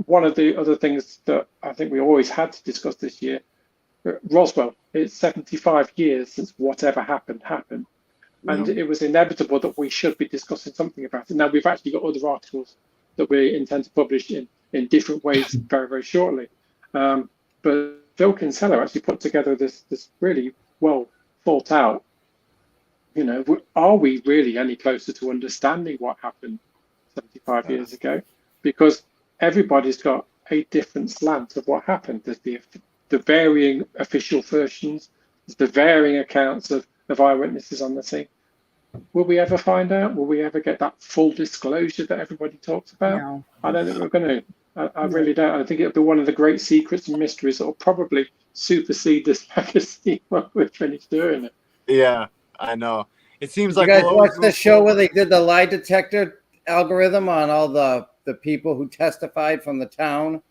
one of the other things that I think we always had to discuss this year, Roswell, it's 75 years since whatever happened. And it was inevitable that we should be discussing something about it. Now, we've actually got other articles that we intend to publish in different ways very, very shortly. But Phil Kinsella actually put together this really well thought out, you know, are we really any closer to understanding what happened 75 years ago? Because everybody's got a different slant of what happened. There's the varying official versions, there's the varying accounts of eyewitnesses on the scene. Will we ever find out? Will we ever get that full disclosure that everybody talks about? No. I don't think we're going to. I really don't. I think it'll be one of the great secrets and mysteries that will probably supersede this magazine when we're finished doing it. Yeah, I know. It seems like you guys watched the show where they did the lie detector algorithm on all the people who testified from the town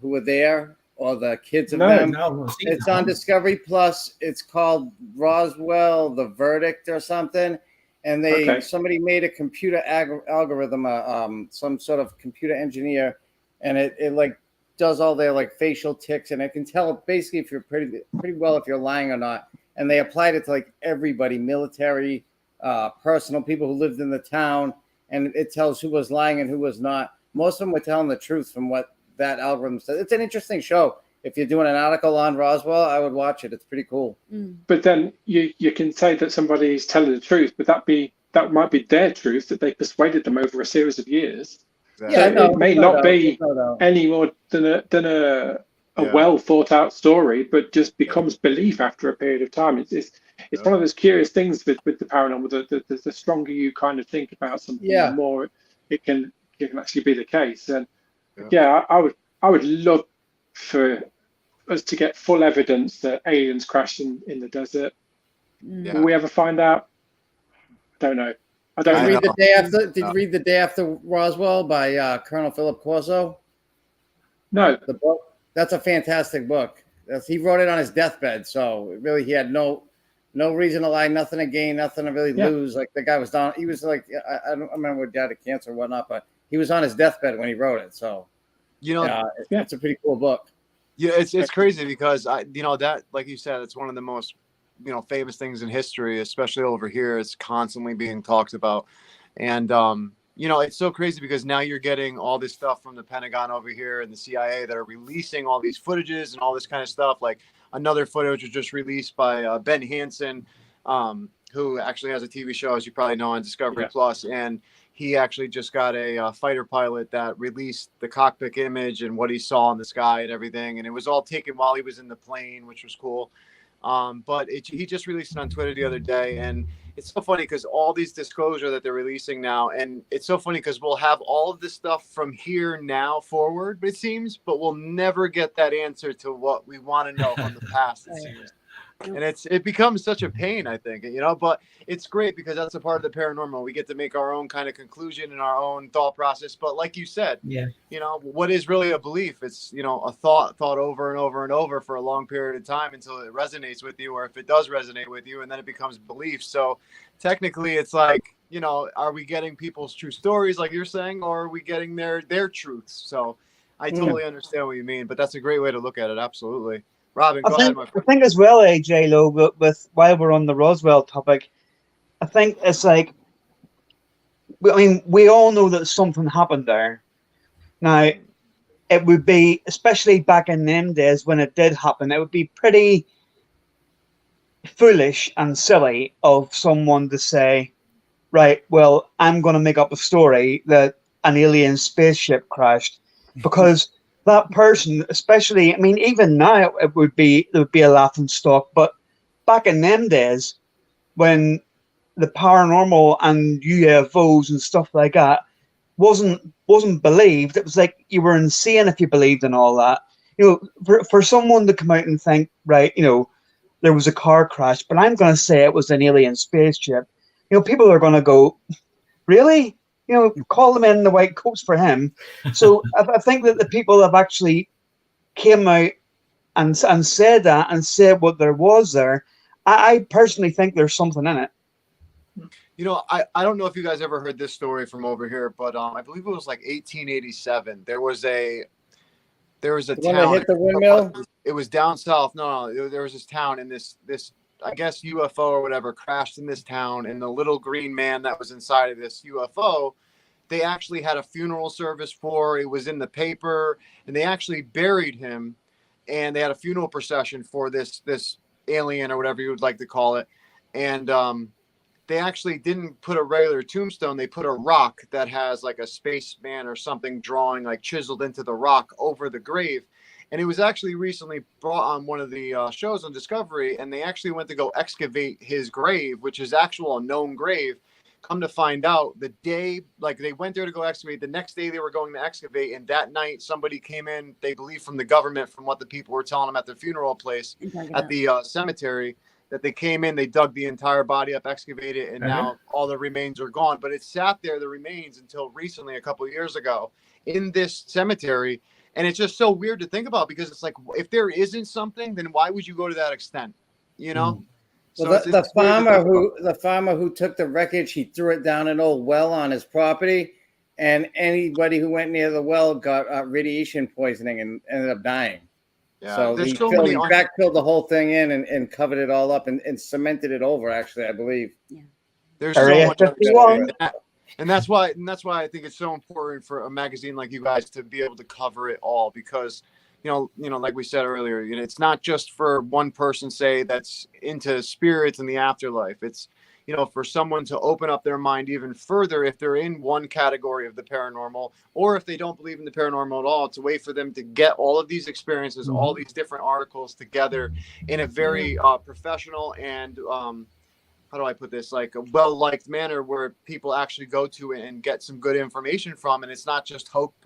who were there, or the kids of them? No, it's on Discovery Plus. It's called Roswell, The Verdict or something. And somebody made a computer algorithm, some sort of computer engineer, and it like does all their like facial tics, and it can tell basically if you're pretty well if you're lying or not. And they applied it to like everybody, military, personal, people who lived in the town, and it tells who was lying and who was not. Most of them were telling the truth from what that algorithm says. It's an interesting show. If you're doing an article on Roswell, I would watch it. It's pretty cool. But then you can say that somebody's telling the truth, but that might be their truth that they persuaded them over a series of years. Yeah, so it may not be any more than a well thought out story, but just becomes belief after a period of time. It's one of those curious things with the paranormal. The stronger you kind of think about something, the more it can actually be the case. And I would love for us to get full evidence that aliens crashed in the desert. Will we ever find out? Don't know. Did you read The Day After Roswell by Colonel Philip Corso? No. The book? That's a fantastic book. He wrote it on his deathbed, so really he had no reason to lie, nothing to gain, nothing to really lose. Like the guy was down. He was like, I don't remember what died of cancer or whatnot, but he was on his deathbed when he wrote it. So, it's a pretty cool book. Yeah, it's crazy because that, like you said, it's one of the most famous things in history, especially over here. It's constantly being talked about, and it's so crazy because now you're getting all this stuff from the Pentagon over here and the CIA that are releasing all these footages and all this kind of stuff. Like another footage was just released by Ben Hansen, who actually has a TV show, as you probably know, on Discovery Plus, and he actually just got a fighter pilot that released the cockpit image and what he saw in the sky and everything. And it was all taken while he was in the plane, which was cool. But he just released it on Twitter the other day. And it's so funny because all these disclosure that they're releasing now, and it's so funny because we'll have all of this stuff from here now forward, it seems, but we'll never get that answer to what we want to know from the past, it seems. And it becomes such a pain, I think, but it's great because that's a part of the paranormal. We get to make our own kind of conclusion and our own thought process. But like you said, what is really a belief? It's, a thought over and over and over for a long period of time until it resonates with you, or if it does resonate with you, and then it becomes belief. So technically it's like, are we getting people's true stories like you're saying, or are we getting their truths? So I totally understand what you mean, but that's a great way to look at it. Absolutely. Robin, go ahead, my friend. I think as well, AJ, though, with while we're on the Roswell topic, I think it's like, we all know that something happened there. Now, it would be, especially back in them days when it did happen, it would be pretty foolish and silly of someone to say, right, well, I'm going to make up a story that an alien spaceship crashed, because that person, especially, even now there would be a laughing stock, but back in them days when the paranormal and UFOs and stuff like that wasn't believed, it was like you were insane if you believed in all that. For someone to come out and think, right, there was a car crash, but I'm going to say it was an alien spaceship. People are going to go, really? Call them in the white coats for him. So I think that the people have actually came out and said that and said what there was there. I personally think there's something in it. I don't know if you guys ever heard this story from over here, but I believe it was like 1887. There was a town that hit the windmill. It was down south. No, there was this town, and this I guess UFO or whatever crashed in this town, and the little green man that was inside of this UFO, they actually had a funeral service for. It was in the paper, and they actually buried him, and they had a funeral procession for this alien or whatever you would like to call it, and they actually didn't put a regular tombstone. They put a rock that has like a spaceman or something drawing, like chiseled into the rock over the grave. And it was actually recently brought on one of the shows on Discovery, and they actually went to go excavate his grave, which is actual known grave. Come to find out, the day, like they went there to go excavate, the next day they were going to excavate, and that night somebody came in, they believe from the government, from what the people were telling them at the funeral place, at the cemetery, that they came in, they dug the entire body up, excavated, and now all the remains are gone. But it sat there, the remains, until recently, a couple of years ago, in this cemetery. And it's just so weird to think about, because it's like, if there isn't something, then why would you go to that extent? So well, the farmer who took the wreckage, he threw it down an old well on his property, and anybody who went near the well got radiation poisoning and ended up dying. Yeah, so he backfilled the whole thing in and covered it all up and cemented it over, actually, I believe. Yeah. There's so much. And that's why I think it's so important for a magazine like you guys to be able to cover it all, because, like we said earlier, it's not just for one person, say, that's into spirits and the afterlife. It's, for someone to open up their mind even further if they're in one category of the paranormal, or if they don't believe in the paranormal at all. It's a way for them to get all of these experiences, all these different articles together in a very professional and how do I put this, like a well-liked manner where people actually go to it and get some good information from. And it's not just hocus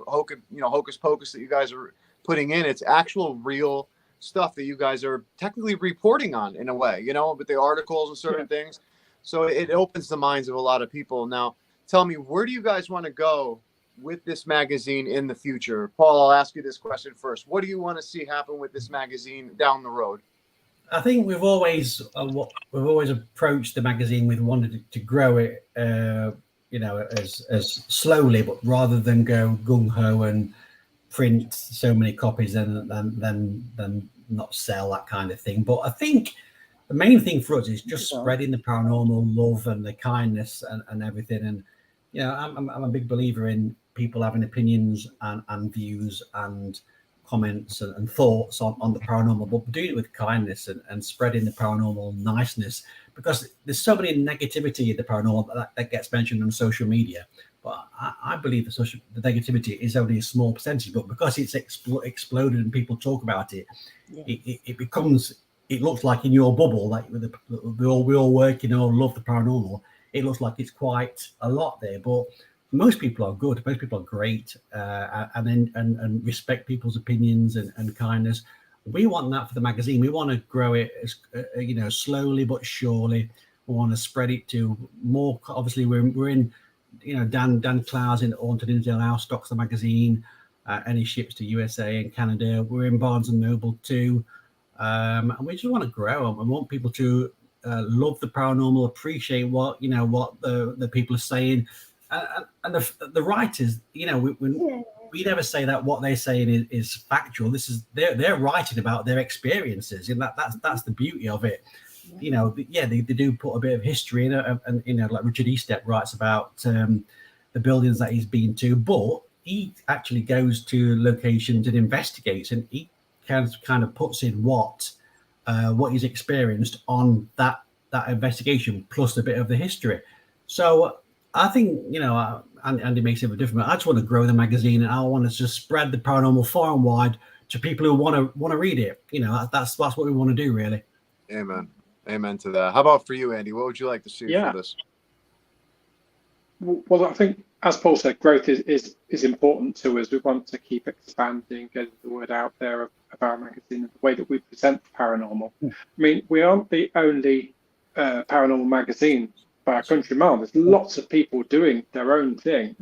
pocus that you guys are putting in. It's actual real stuff that you guys are technically reporting on, in a way, with the articles and certain things. So it opens the minds of a lot of people. Now, tell me, where do you guys want to go with this magazine in the future? Paul, I'll ask you this question first. What do you want to see happen with this magazine down the road? I think we've always approached the magazine with wanting to grow it, as slowly, but rather than go gung ho and print so many copies and then not sell, that kind of thing. But I think the main thing for us is just spreading the paranormal love and the kindness and everything. And I'm a big believer in people having opinions and views and comments and thoughts on the paranormal, but doing it with kindness and spreading the paranormal niceness, because there's so many negativity in the paranormal that gets mentioned on social media. But I believe the negativity is only a small percentage, but because it's exploded and people talk about it, it becomes, it looks like in your bubble, like we all work, love the paranormal. It looks like it's quite a lot there, but most people are good. Most people are great, and respect people's opinions and kindness. We want that for the magazine. We want to grow it, slowly but surely. We want to spread it to more. Obviously, we're in, Dan Clowes in Haunted Intel now stocks the magazine. Any ships to USA and Canada. We're in Barnes and Noble too, and we just want to grow. And we want people to love the paranormal, appreciate what the people are saying, and the writers. We never say that what they're saying is factual. This is they're writing about their experiences, and that's the beauty of it. They do put a bit of history in it, and like Richard Estep writes about the buildings that he's been to, but he actually goes to locations and investigates, and he kind of puts in what he's experienced on that investigation plus a bit of the history. So I think Andy makes it a different. I just want to grow the magazine, and I want to just spread the paranormal far and wide to people who want to read it. That's what we want to do, really. Amen to that. How about for you, Andy? What would you like to see for this? Well, I think, as Paul said, growth is important to us. We want to keep expanding, getting the word out there of our magazine and the way that we present paranormal. I mean, we aren't the only paranormal magazine by a country mile. There's lots of people doing their own thing,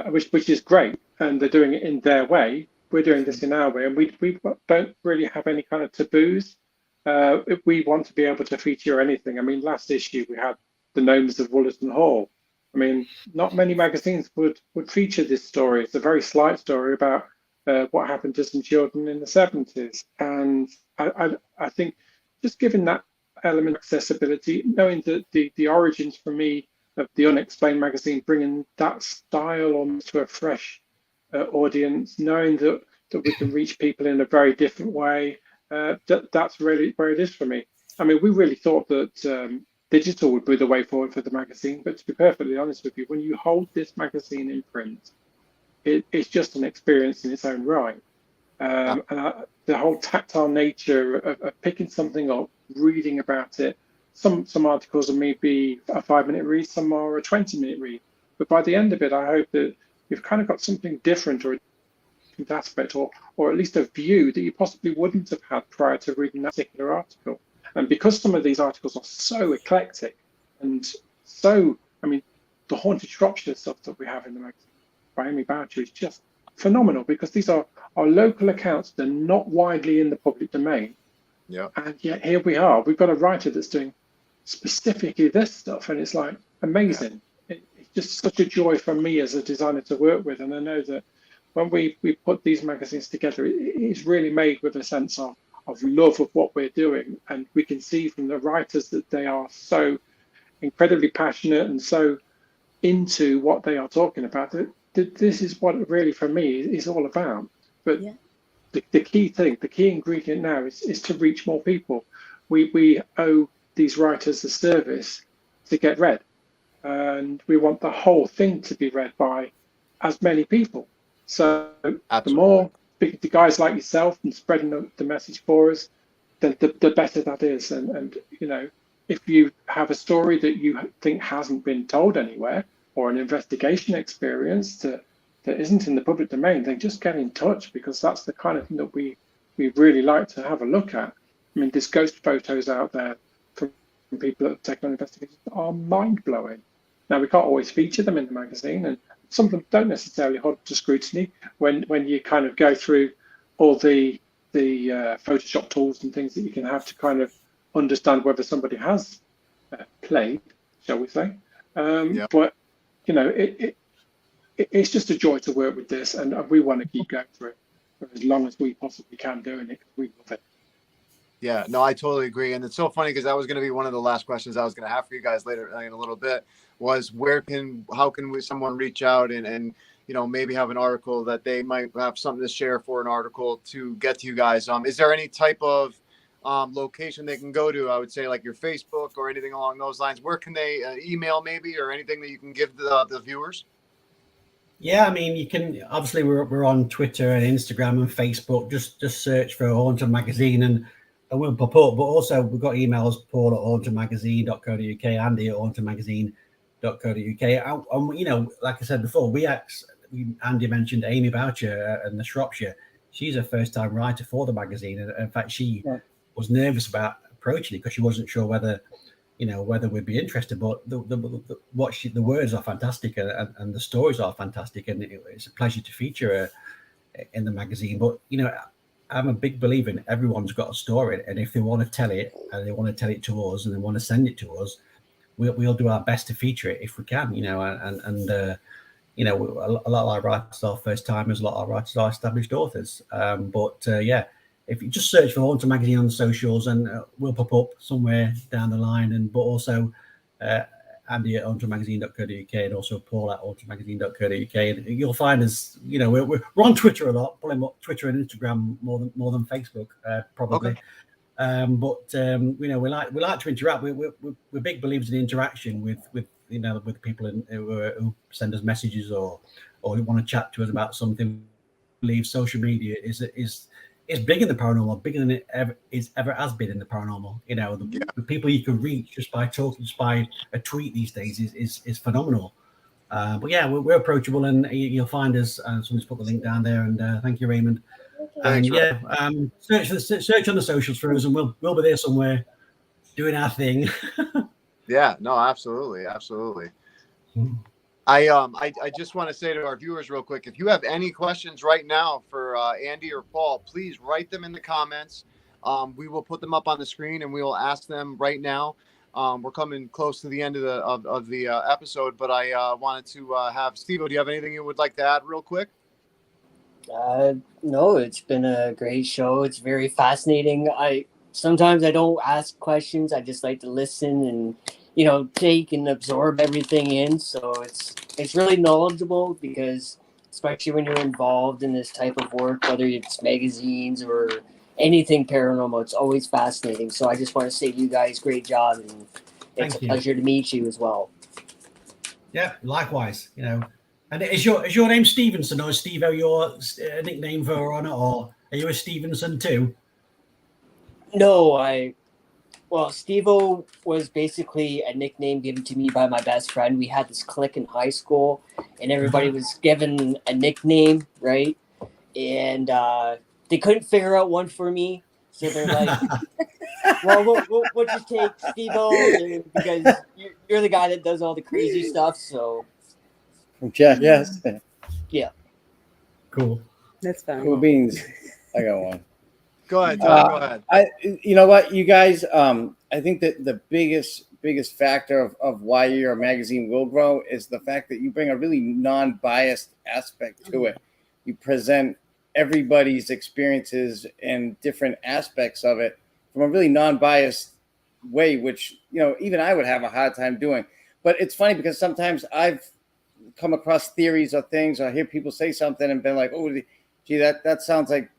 which is great, and they're doing it in their way. We're doing this in our way, and we don't really have any kind of taboos. If we want to be able to feature anything. I mean, last issue we had the Gnomes of Wollaston Hall. I mean, not many magazines would feature this story. It's a very slight story about what happened to some children in the 70s. And I think just given that element of accessibility, knowing that the origins for me of the Unexplained magazine, bringing that style almost to a fresh audience, knowing that we can reach people in a very different way, that's really where it is for me. I mean, we really thought that digital would be the way forward for the magazine, but to be perfectly honest with you, when you hold this magazine in print, it's just an experience in its own right. And the whole tactile nature of picking something up, reading about it. Some articles are maybe a 5-minute read, some are a 20-minute read. But by the end of it, I hope that you've kind of got something different or a different aspect, or at least a view that you possibly wouldn't have had prior to reading that particular article. And because some of these articles are so eclectic and so, I mean, the Haunted Shropshire stuff that we have in the magazine by Amy Boucher is just phenomenal, because these are local accounts that are not widely in the public domain. Yeah. And yet here we are. We've got a writer that's doing specifically this stuff, and it's like amazing. Yeah. It's just such a joy for me as a designer to work with. And I know that when we put these magazines together, it's really made with a sense of love of what we're doing. And we can see from the writers that they are so incredibly passionate and so into what they are talking about. This is what really for me is all about. But yeah. The key thing, the key ingredient now is to reach more people. We owe these writers a service to get read, and we want the whole thing to be read by as many people. So Absolutely. The more speaking to guys like yourself and spreading the message for us, the better that is. And you know, if you have a story that you think hasn't been told anywhere, or an investigation experience that isn't in the public domain, then just get in touch, because that's the kind of thing that we really like to have a look at. I mean, there's ghost photos out there from people that have taken on investigations that are mind-blowing. Now, we can't always feature them in the magazine, and some of them don't necessarily hold to scrutiny when you kind of go through all the Photoshop tools and things that you can have to kind of understand whether somebody has played, shall we say. Yep. But, you know, it's just a joy to work with this, and we want to keep going for it for as long as we possibly can doing it, because we love it. Yeah, no, I totally agree. And it's so funny, because that was going to be one of the last questions I was going to have for you guys later in a little bit, was how can someone reach out and you know, maybe have an article that they might have something to share for an article to get to you guys. Is there any type of location they can go to? I would say like your Facebook or anything along those lines. Where can they email maybe, or anything that you can give the viewers? Yeah, I mean, you can, obviously we're on Twitter and Instagram and Facebook. Just search for Haunted Magazine and we'll pop up. But also we've got emails, Paul at hauntedmagazine.co.uk, Andy at hauntedmagazine.co.uk. And you know, like I said before, Andy mentioned Amy Boucher and the Shropshire. she's a first-time writer for the magazine, and in fact, she was nervous about approaching it because she wasn't sure whether we'd be interested. But the words are fantastic, and the stories are fantastic, and it's a pleasure to feature her in the magazine. But I'm a big believer in everyone's got a story, and if they want to tell it, and they want to tell it to us, and they want to send it to us, we'll do our best to feature it if we can. A lot of our writers are first timers, a lot of our writers are established authors. If you just search for Haunted Magazine on the socials, and we'll pop up somewhere down the line. But also Andy at hauntedmagazine.co.uk, and also Paul at hauntedmagazine.co.uk, and you'll find us. We're on Twitter a lot, probably more Twitter and Instagram more than Facebook, probably. Okay. We like to interact. We're big believers in interaction with people who send us messages or who want to chat to us about something. I believe social media is big in the paranormal, bigger than it ever has been in the paranormal. The people you can reach just by talking, just by a tweet these days is phenomenal. We're approachable, and you'll find us. Someone's put the link down there, and thank you, Raymond. Thanks, search on the socials for us, and we'll be there somewhere doing our thing. Yeah, no, absolutely. I just want to say to our viewers real quick, if you have any questions right now for Andy or Paul, please write them in the comments. We will put them up on the screen, and we will ask them right now. We're coming close to the end of the episode, but I wanted to have Steve. Do you have anything you would like to add real quick? No, it's been a great show. It's very fascinating. Sometimes I don't ask questions. I just like to listen and take and absorb everything in. So it's really knowledgeable, because especially when you're involved in this type of work, whether it's magazines or anything paranormal, it's always fascinating. So I just want to say to you guys, great job, and it's a pleasure to meet you as well. Yeah, likewise. And is your name Stevenson, or is Steve-O your nickname for honor, or are you a Stevenson too? No, Steve-O was basically a nickname given to me by my best friend. We had this clique in high school, and everybody was given a nickname, right? And they couldn't figure out one for me, so they're like, "Well, we'll just take Steve-O, because you're the guy that does all the crazy stuff." So, yes, yeah, cool. That's fun. Cool beans. I got one. Go ahead, Tom, go ahead. You know what, you guys? I think that the biggest factor of why your magazine will grow is the fact that you bring a really non-biased aspect to it. You present everybody's experiences and different aspects of it from a really non-biased way, which even I would have a hard time doing. But it's funny because sometimes I've come across theories or things, or I hear people say something and been like, "Oh, gee, that sounds like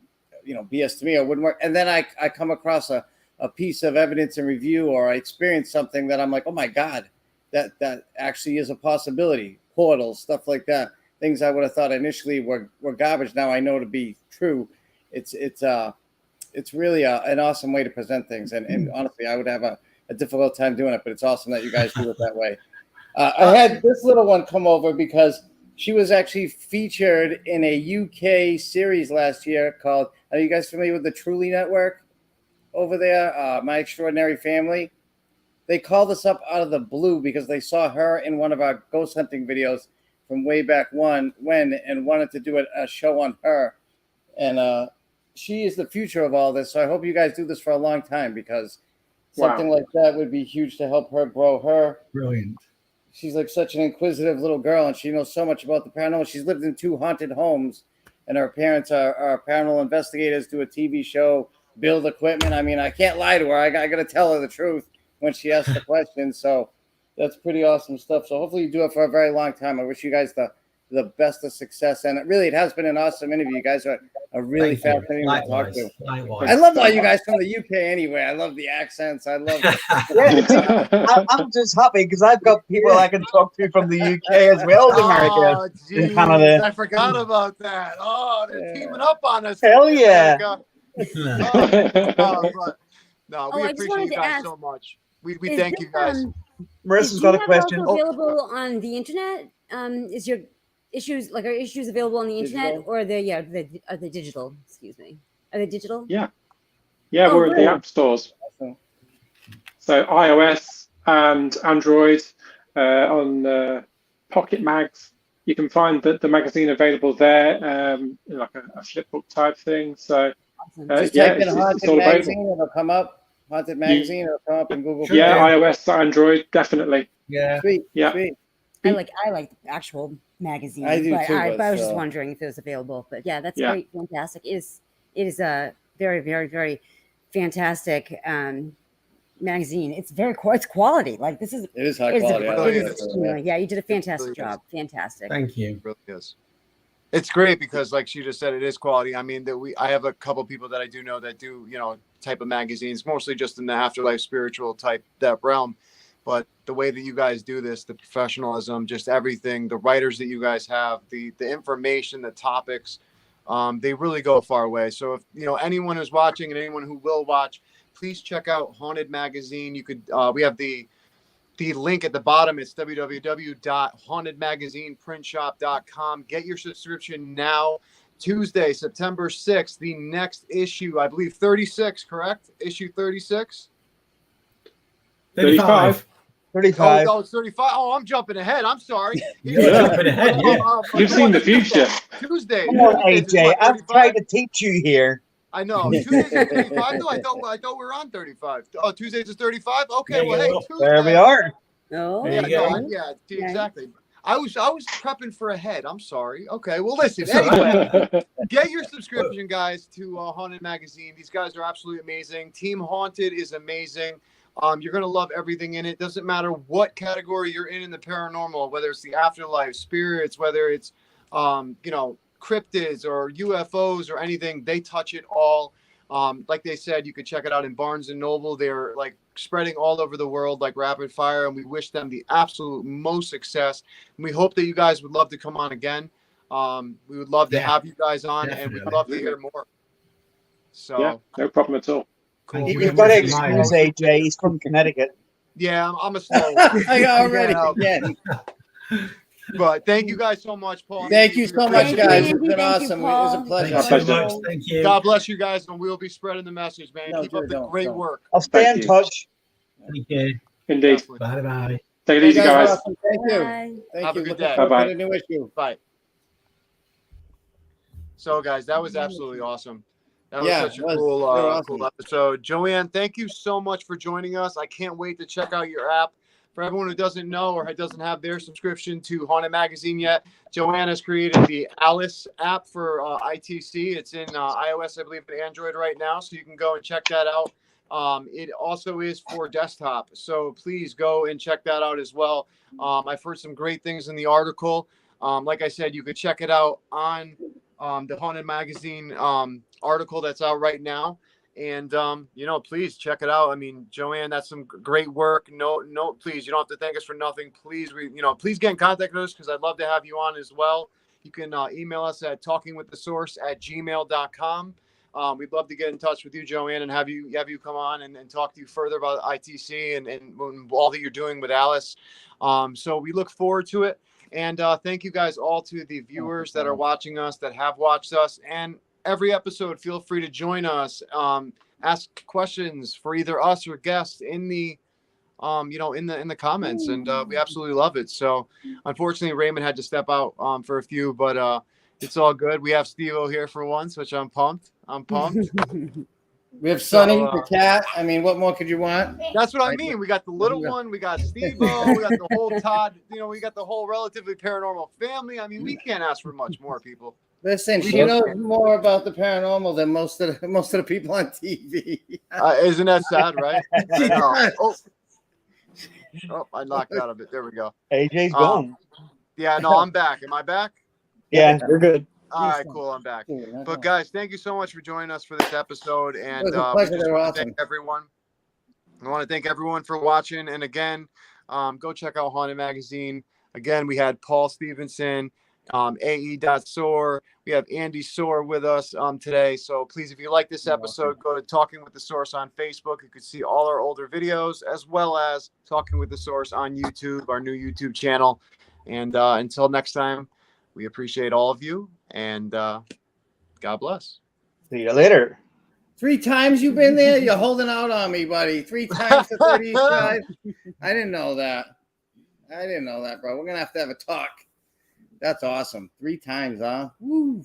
BS to me, or wouldn't work." And then I come across a piece of evidence and review, or I experience something that I'm like, "Oh my God, that actually is a possibility." Portals, stuff like that. Things I would have thought initially were garbage, now I know to be true. It's really an awesome way to present things. And honestly, I would have a difficult time doing it, but it's awesome that you guys do it that way. I had this little one come over because she was actually featured in a UK series last year called, are you guys familiar with the Truly Network over there? My Extraordinary Family. They called us up out of the blue because they saw her in one of our ghost hunting videos from way back when and wanted to do a show on her. And she is the future of all this. So I hope you guys do this for a long time, because something like that would be huge to help her grow her. Brilliant. She's like such an inquisitive little girl, and she knows so much about the paranormal. She's lived in 2 haunted homes, and her parents are paranormal investigators, do a TV show, build equipment. I mean, I can't lie to her. I got to tell her the truth when she asks the question. So that's pretty awesome stuff. So hopefully you do it for a very long time. I wish you guys the best of success. And it has been an awesome interview. You guys are really fascinating to talk to. I love all you guys from the UK anyway. I love the accents. I love I'm just happy because I've got people I can talk to from the UK as well as America and Canada. I forgot about that. Oh, they're teaming up on us. Hell yeah. We appreciate you guys so much. We thank you guys. Marissa's got a question. Available on the internet? issues, like, are issues available on the internet, Digital? or are they digital? Excuse me. Are they digital? Yeah, Oh, we're in really? the app stores. Awesome. So iOS and Android on Pocket Mags. You can find the magazine available there, like a flipbook type thing. So Just yeah, type in it's Haunted all Magazine, available. it'll come up. Haunted Magazine, it'll come up in Google Play. Yeah, iOS, Android, definitely. Yeah. Sweet, Yeah. sweet. I like the actual magazine. I do too, but but I was just still. wondering if it was available. But yeah, that's Yeah. great, fantastic. It is a very, very, very fantastic magazine. It's it's quality. Like, this is It is high it is quality. I like it is it. extremely, yeah. You did a fantastic really job. Fantastic. Thank you. It really is. It's great because, like she just said, it is quality. I mean, I have a couple people that I do know that do, type of magazines, mostly just in the afterlife, spiritual type, that realm. But the way that you guys do this, the professionalism, just everything, the writers that you guys have, the information, the topics, they really go a far way. So if, anyone who's watching and anyone who will watch, please check out Haunted Magazine. You could, we have the link at the bottom. It's www.hauntedmagazineprintshop.com. Get your subscription now. Tuesday, September 6th, the next issue, I believe 36, correct? Issue 36? 35. 35. Oh, it's 35. Oh, I'm jumping ahead. I'm sorry. You're jumping ahead, yeah. You've seen the future. Tuesday. Come on, Tuesday, AJ. I'm 35? trying to teach you here. I know. Tuesdays is 35. No, I thought we were on 35. Oh, Tuesdays is 35? Okay, There well, you hey, go. Tuesday. There we are. Oh, There Yeah, you go. yeah, Yeah. exactly. I was prepping for a head. I'm sorry. Okay, well, listen. It's all Anyway, get your subscription, guys, to Haunted Magazine. These guys are absolutely amazing. Team Haunted is amazing. You're going to love everything in it. Doesn't matter what category you're in the paranormal, whether it's the afterlife, spirits, whether it's, cryptids or UFOs or anything, they touch it all. Like they said, you could check it out in Barnes & Noble. They're like spreading all over the world like rapid fire, and we wish them the absolute most success. And we hope that you guys would love to come on again. We would love to have you guys on, and we'd love to hear more. So Yeah, no problem at all. cool. You've got to excuse AJ. He's from Connecticut. Yeah, I'm a slow. I already. Yeah. But thank you guys so much, Paul. Thank you so much, Thank you, guys. Andy. It's been Thank you, awesome. It Paul. was a pleasure. Thanks so much. Thank you. God bless you guys, and we'll be spreading the message, man. No, Keep up the don't. great work. I'll stay Thank in you. touch. Thank you. Indeed. Definitely. Bye-bye. Take it You easy, guys are guys. awesome. Thank you. Bye. Thank Have a you. good Looking day. forward Bye-bye. to the new issue. Bye. So, guys, that was absolutely awesome. That was Yeah, such a it was. cool, They were awesome. cool episode. Joanne, thank you so much for joining us. I can't wait to check out your app. For everyone who doesn't know or doesn't have their subscription to Haunted Magazine yet, Joanne has created the Alice app for ITC. It's in iOS, I believe, and Android right now, so you can go and check that out. It also is for desktop, so please go and check that out as well. I've heard some great things in the article. Like I said, you could check it out on the Haunted Magazine article that's out right now. And, please check it out. I mean, Joanne, that's some great work. No, please, you don't have to thank us for nothing. Please, please get in contact with us because I'd love to have you on as well. You can email us at talkingwiththesource@gmail.com. We'd love to get in touch with you, Joanne, and have you come on and talk to you further about ITC and all that you're doing with Alice. So we look forward to it. And thank you guys all to the viewers that are watching us, that have watched us. And every episode, feel free to join us, ask questions for either us or guests in the in the comments, and we absolutely love it. So unfortunately Raymond had to step out for a few, but it's all good. We have Steve-O here for once, which I'm pumped. We have Sonny, So, the cat. I mean, what more could you want? That's what I mean. We got the little one, we got Steve-O, we got the whole Todd, we got the whole relatively paranormal family. I mean, we can't ask for much more, people. Listen, she knows more about the paranormal than most of the people on TV. Isn't that sad, right? I know. Oh, I knocked out of it. There we go. AJ's gone. Yeah, no, I'm back. Am I back? Yeah, you're good. All right, cool. I'm back. But guys, thank you so much for joining us for this episode. And It was a pleasure. They were awesome. thank everyone. I want to thank everyone for watching. And again, go check out Haunted Magazine. Again, we had Paul Stevenson, A.E.Soar. We have A.E.Soar with us today. So please, if you like this episode, go to Talking with the Source on Facebook. You can see all our older videos, as well as Talking with the Source on YouTube, our new YouTube channel. And until next time, We appreciate all of you, and God bless. See you later. 3 times you've been there? You're holding out on me, buddy. 3 times to 30 side. I didn't know that. I didn't know that, bro. We're going to have a talk. That's awesome. 3 times, huh? Woo.